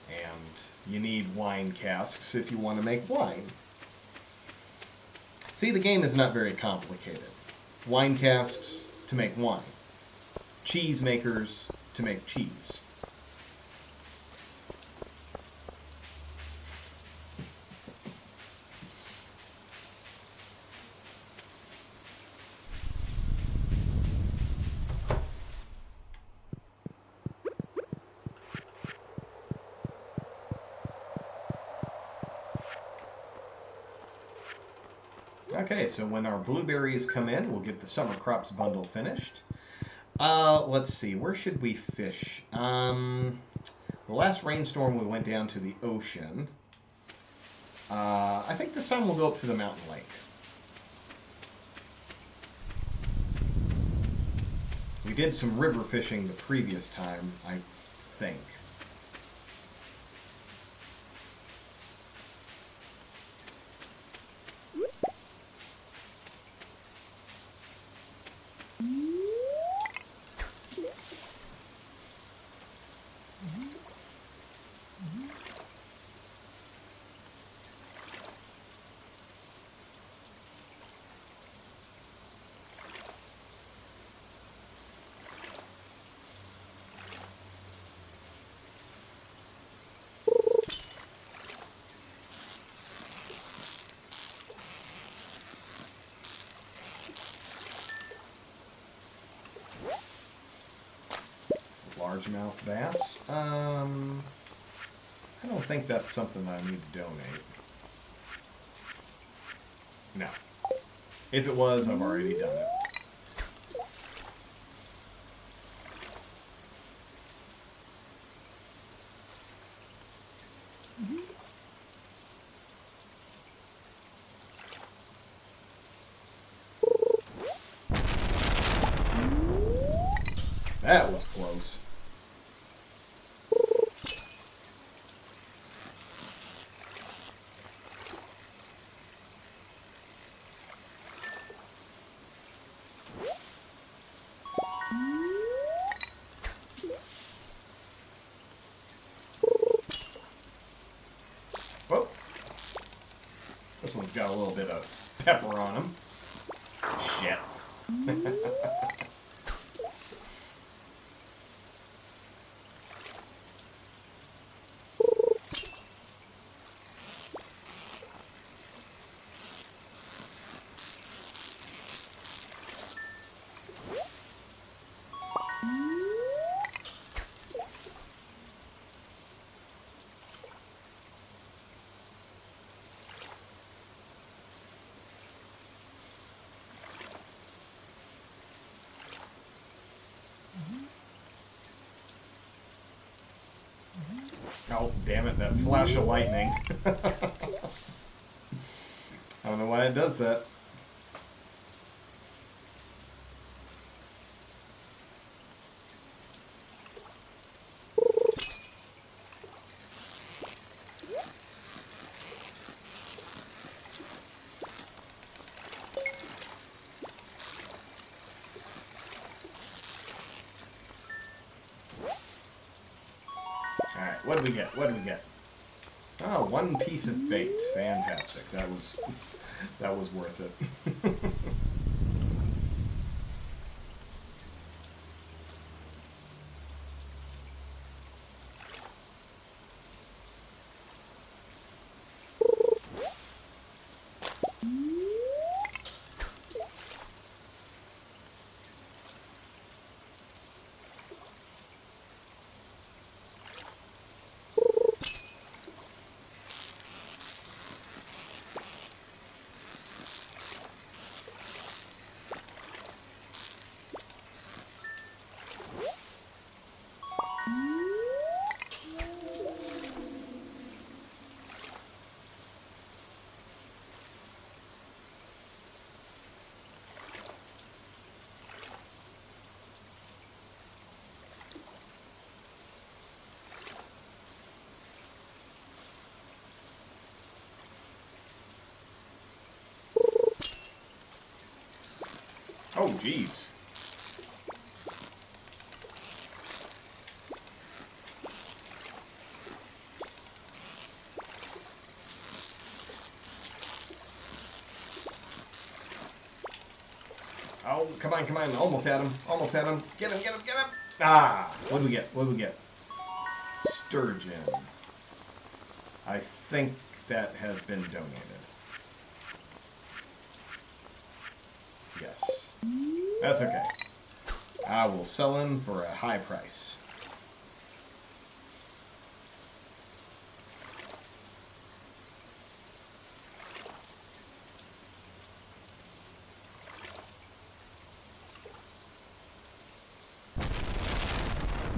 And you need wine casks if you want to make wine. See, the game is not very complicated. Wine casks to make wine. Cheese makers to make cheese. Okay, so when our blueberries come in, we'll get the summer crops bundle finished. Let's see, where should we fish? The last rainstorm we went down to the ocean. I think this time we'll go up to the mountain lake. We did some river fishing the previous time, I think. Largemouth bass. I don't think that's something I need to donate. No. If it was, I've already done it. That was close. Whoa. This one's got a little bit of pepper on him. Shit. Oh, damn it, that flash of lightning. I don't know why it does that. What did we get? What did we get? Oh, one piece of bait. Fantastic. That was worth it. Oh, jeez. Oh, come on, come on. Almost had him. Almost had him. Get him, get him, get him. Ah, what do we get? What do we get? Sturgeon. I think that has been donated. Yes. That's okay. I will sell him for a high price.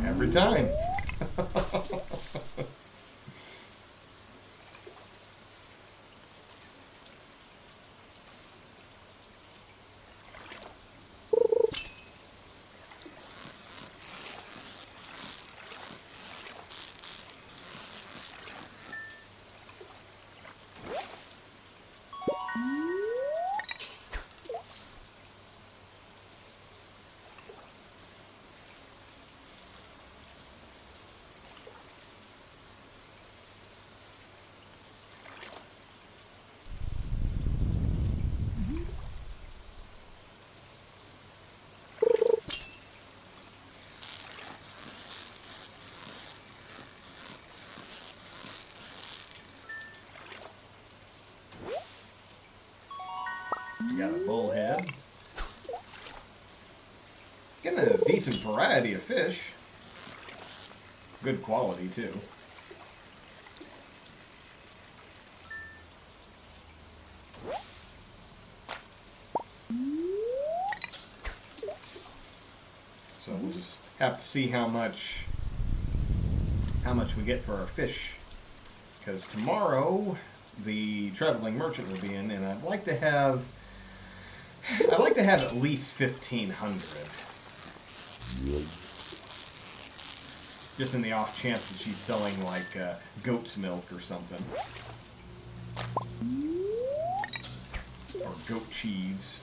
Every time. We got a bullhead. Getting a decent variety of fish. Good quality, too. So we'll just have to see how much we get for our fish. Because tomorrow the traveling merchant will be in, and I'd like to have at least 1,500. Just in the off chance that she's selling like goat's milk or something. Or goat cheese.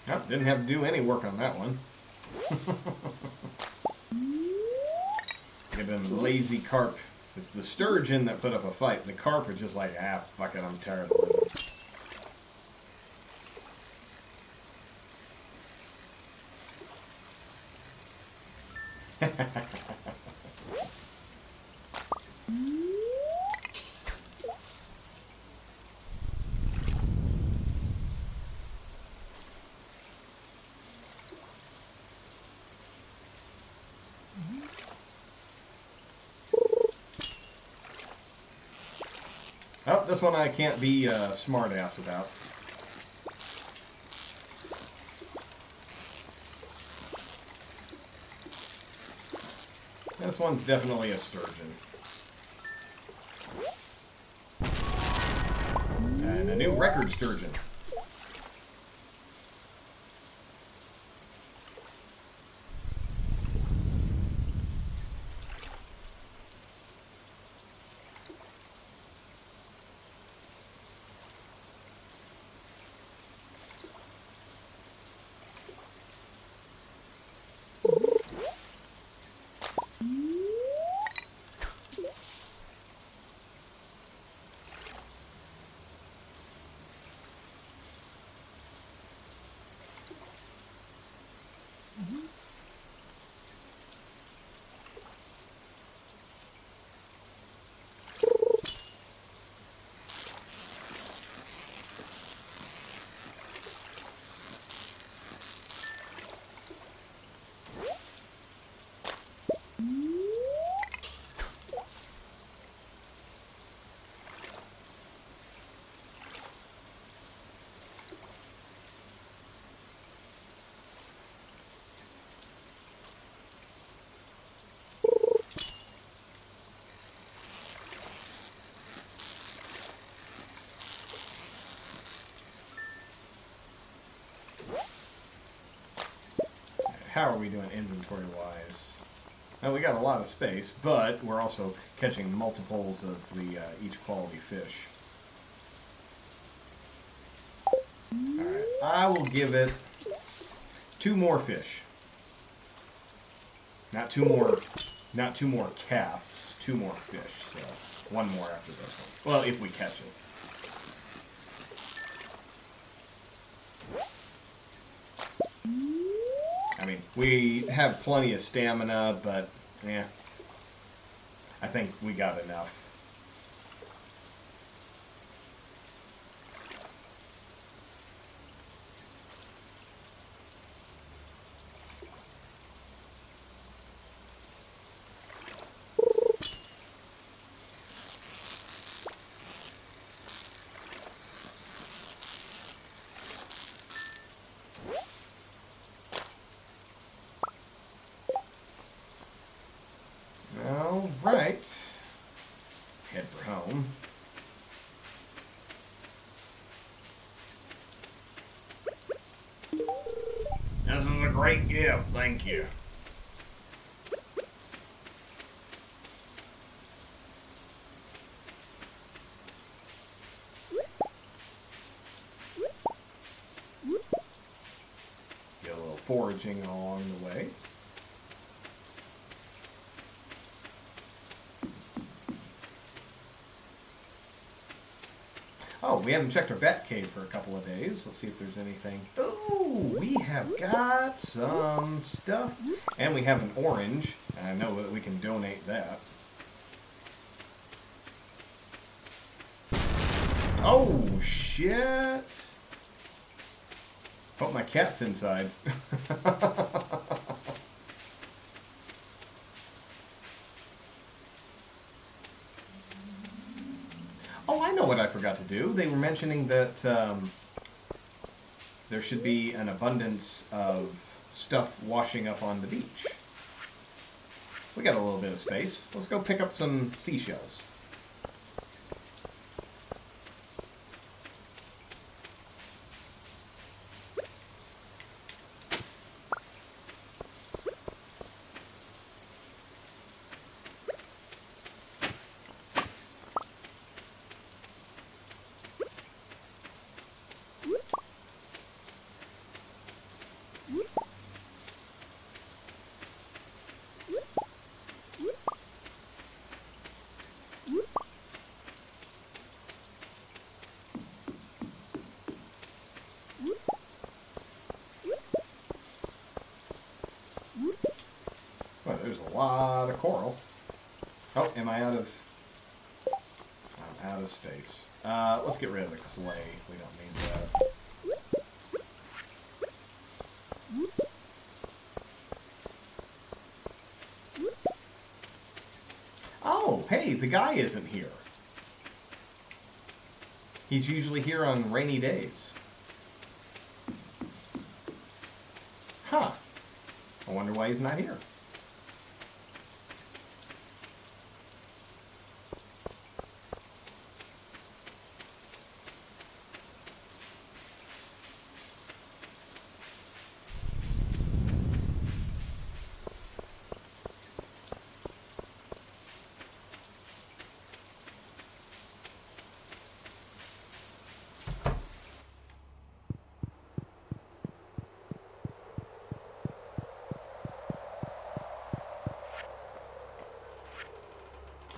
Oh, didn't have to do any work on that one. Get them lazy carp. It's the sturgeon that put up a fight. The carp are just like, ah, fuck it, I'm tired of living. Oh, this one I can't be smart ass about. This one's definitely a sturgeon. And a new record sturgeon. How are we doing inventory-wise? Now, we got a lot of space, but we're also catching multiples of the each quality fish. Alright, I will give it 2 more fish. Not two more casts, 2 more fish. So 1 more after this one. Well, if we catch it. I mean, we have plenty of stamina, but, yeah, I think we got enough. Right. Head for home. This is a great gift, thank you. Get a little foraging along the way. Oh, we haven't checked our bat cave for a couple of days. Let's see if there's anything. Ooh, we have got some stuff. And we have an orange. And I know that we can donate that. Oh, shit. Hope my cat's inside. Oh, I know what I forgot to do. They were mentioning that there should be an abundance of stuff washing up on the beach. We got a little bit of space. Let's go pick up some seashells. a lot of coral. Oh, am I out of... I'm out of space. Let's get rid of the clay. We don't need that. Oh, hey, the guy isn't here. He's usually here on rainy days. Huh. I wonder why he's not here.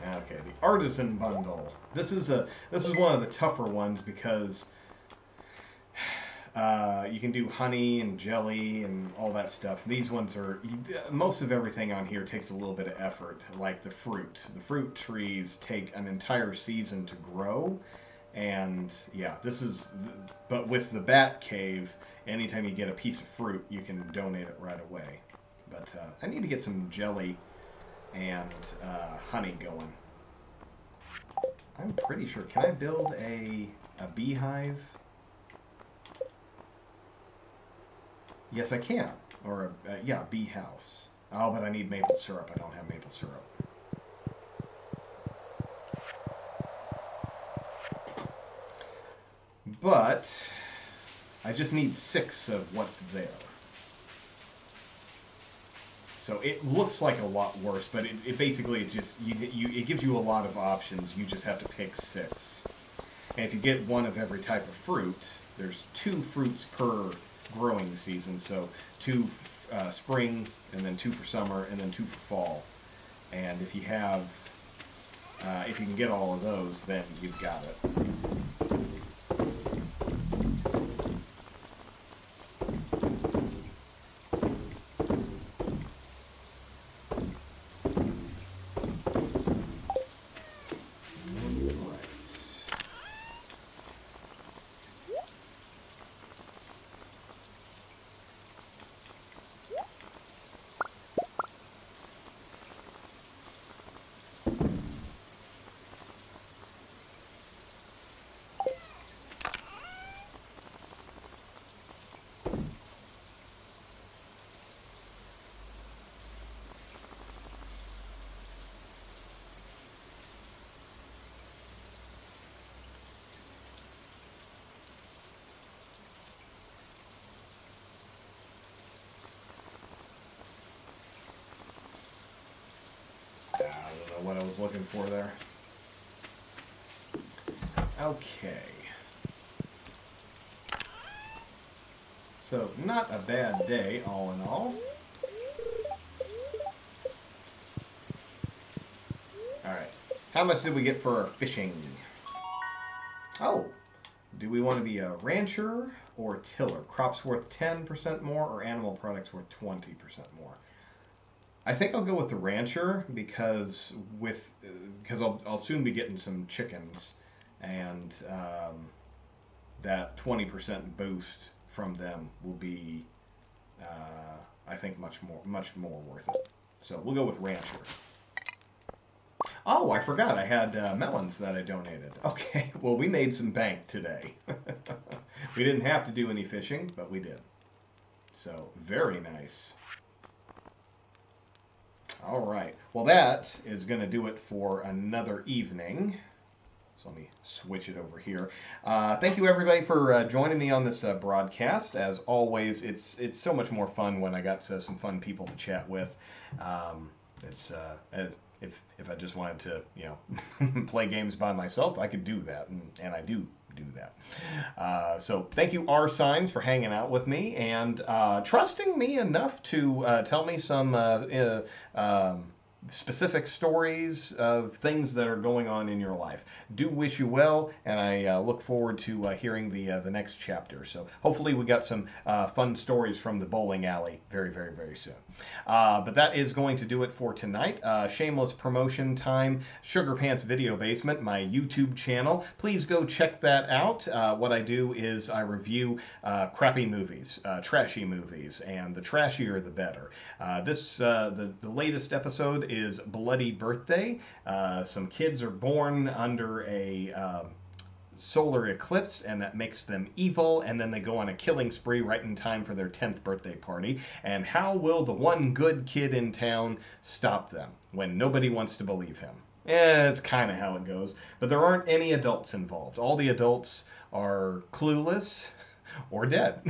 Okay, the artisan bundle. This is one of the tougher ones because you can do honey and jelly and all that stuff. These ones are most of everything on here takes a little bit of effort, like the fruit. The fruit trees take an entire season to grow, and yeah, this is. But with the bat cave, anytime you get a piece of fruit, you can donate it right away. But I need to get some jelly and honey going. I'm pretty sure. Can I build a beehive? Yes, I can. Or yeah, bee house. Oh, but I need maple syrup. I don't have maple syrup. But I just need 6 of what's there. So it looks like a lot worse, but it basically it's just it gives you a lot of options. You just have to pick 6. And if you get one of every type of fruit, there's 2 fruits per growing season. So 2 spring, and then 2 for summer, and then 2 for fall. And if you have, if you can get all of those, then you've got it. What I was looking for there. Okay. So, not a bad day, all in all. Alright. How much did we get for our fishing? Oh! Do we want to be a rancher or tiller? Crops worth 10% more or animal products worth 20% more? I think I'll go with the rancher because I'll soon be getting some chickens, and that 20% boost from them will be, I think, much more worth it. So we'll go with rancher. Oh, I forgot I had melons that I donated. Okay, well we made some bank today. We didn't have to do any fishing, but we did. So very nice. All right. Well, that is going to do it for another evening. So let me switch it over here. Thank you, everybody, for joining me on this broadcast. As always, it's so much more fun when I got some fun people to chat with. If I just wanted to, play games by myself, I could do that, and I do that. So thank you, R Signs, for hanging out with me and trusting me enough to tell me some specific stories of things that are going on in your life. Do wish you well, and I look forward to hearing the next chapter. So hopefully we got some fun stories from the bowling alley very, very, very soon. But that is going to do it for tonight. Shameless promotion time. Sugar Pants Video Basement, my YouTube channel. Please go check that out. What I do is I review crappy movies, trashy movies, and the trashier the better. The latest episode is Bloody Birthday. Some kids are born under a solar eclipse, and that makes them evil, and then they go on a killing spree right in time for their 10th birthday party. And how will the one good kid in town stop them when nobody wants to believe him? Yeah, it's kind of how it goes. But there aren't any adults involved. All the adults are clueless or dead.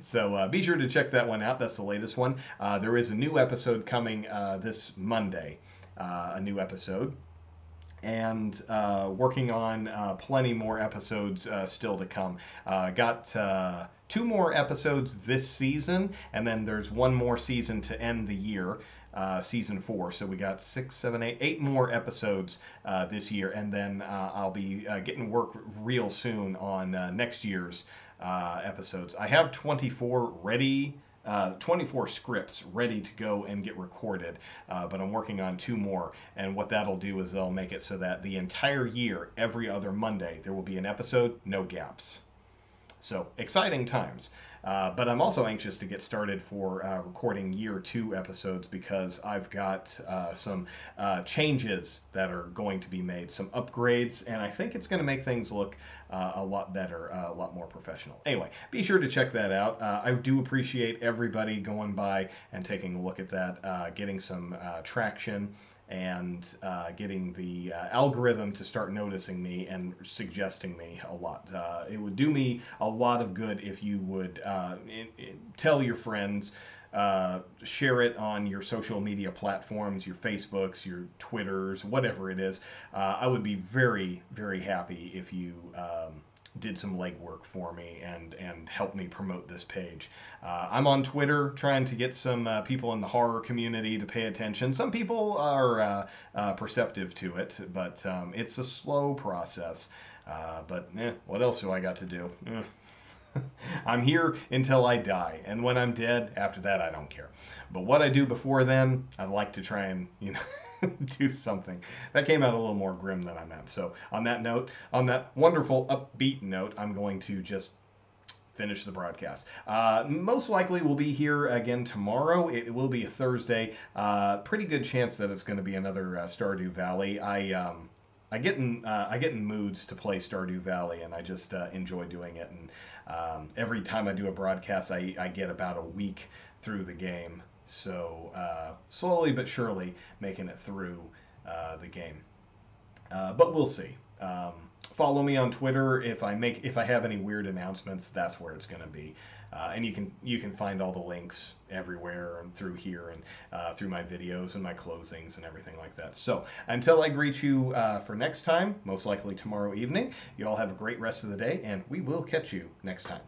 So be sure to check that one out. That's the latest one. There is a new episode coming this Monday. A new episode. And working on plenty more episodes still to come. Got 2 more episodes this season, and then there's 1 more season to end the year, season 4. So we got 6, 7, 8 more episodes this year, and then I'll be getting work real soon on next year's episodes. I have 24 ready. 24 scripts ready to go and get recorded, but I'm working on 2 more, and what that'll do is they'll make it so that the entire year, every other Monday, there will be an episode, no gaps. So, exciting times. But I'm also anxious to get started for recording year 2 episodes, because I've got some changes that are going to be made, some upgrades, and I think it's going to make things look a lot better, a lot more professional. Anyway, be sure to check that out. I do appreciate everybody going by and taking a look at that, getting some traction, and getting the algorithm to start noticing me and suggesting me a lot. It would do me a lot of good if you would tell your friends, share it on your social media platforms, your Facebooks, your Twitters, whatever it is. I would be very, very happy if you did some legwork for me and help me promote this page. I'm on Twitter trying to get some people in the horror community to pay attention. Some people are perceptive to it, but it's a slow process. But what else do I got to do? I'm here until I die, and when I'm dead, after that, I don't care. But what I do before then, I'd like to try and, do something. That came out a little more grim than I meant. So on that note, on that wonderful upbeat note, I'm going to just finish the broadcast. Most likely we'll be here again tomorrow. It will be a Thursday. Pretty good chance that it's going to be another Stardew Valley. I get in moods to play Stardew Valley, and I just enjoy doing it. And every time I do a broadcast, I get about a week through the game. So slowly but surely making it through the game. But we'll see. Follow me on Twitter. If I have any weird announcements, that's where it's going to be. And you can find all the links everywhere and through here and through my videos and my closings and everything like that. So until I greet you for next time, most likely tomorrow evening, you all have a great rest of the day, and we will catch you next time.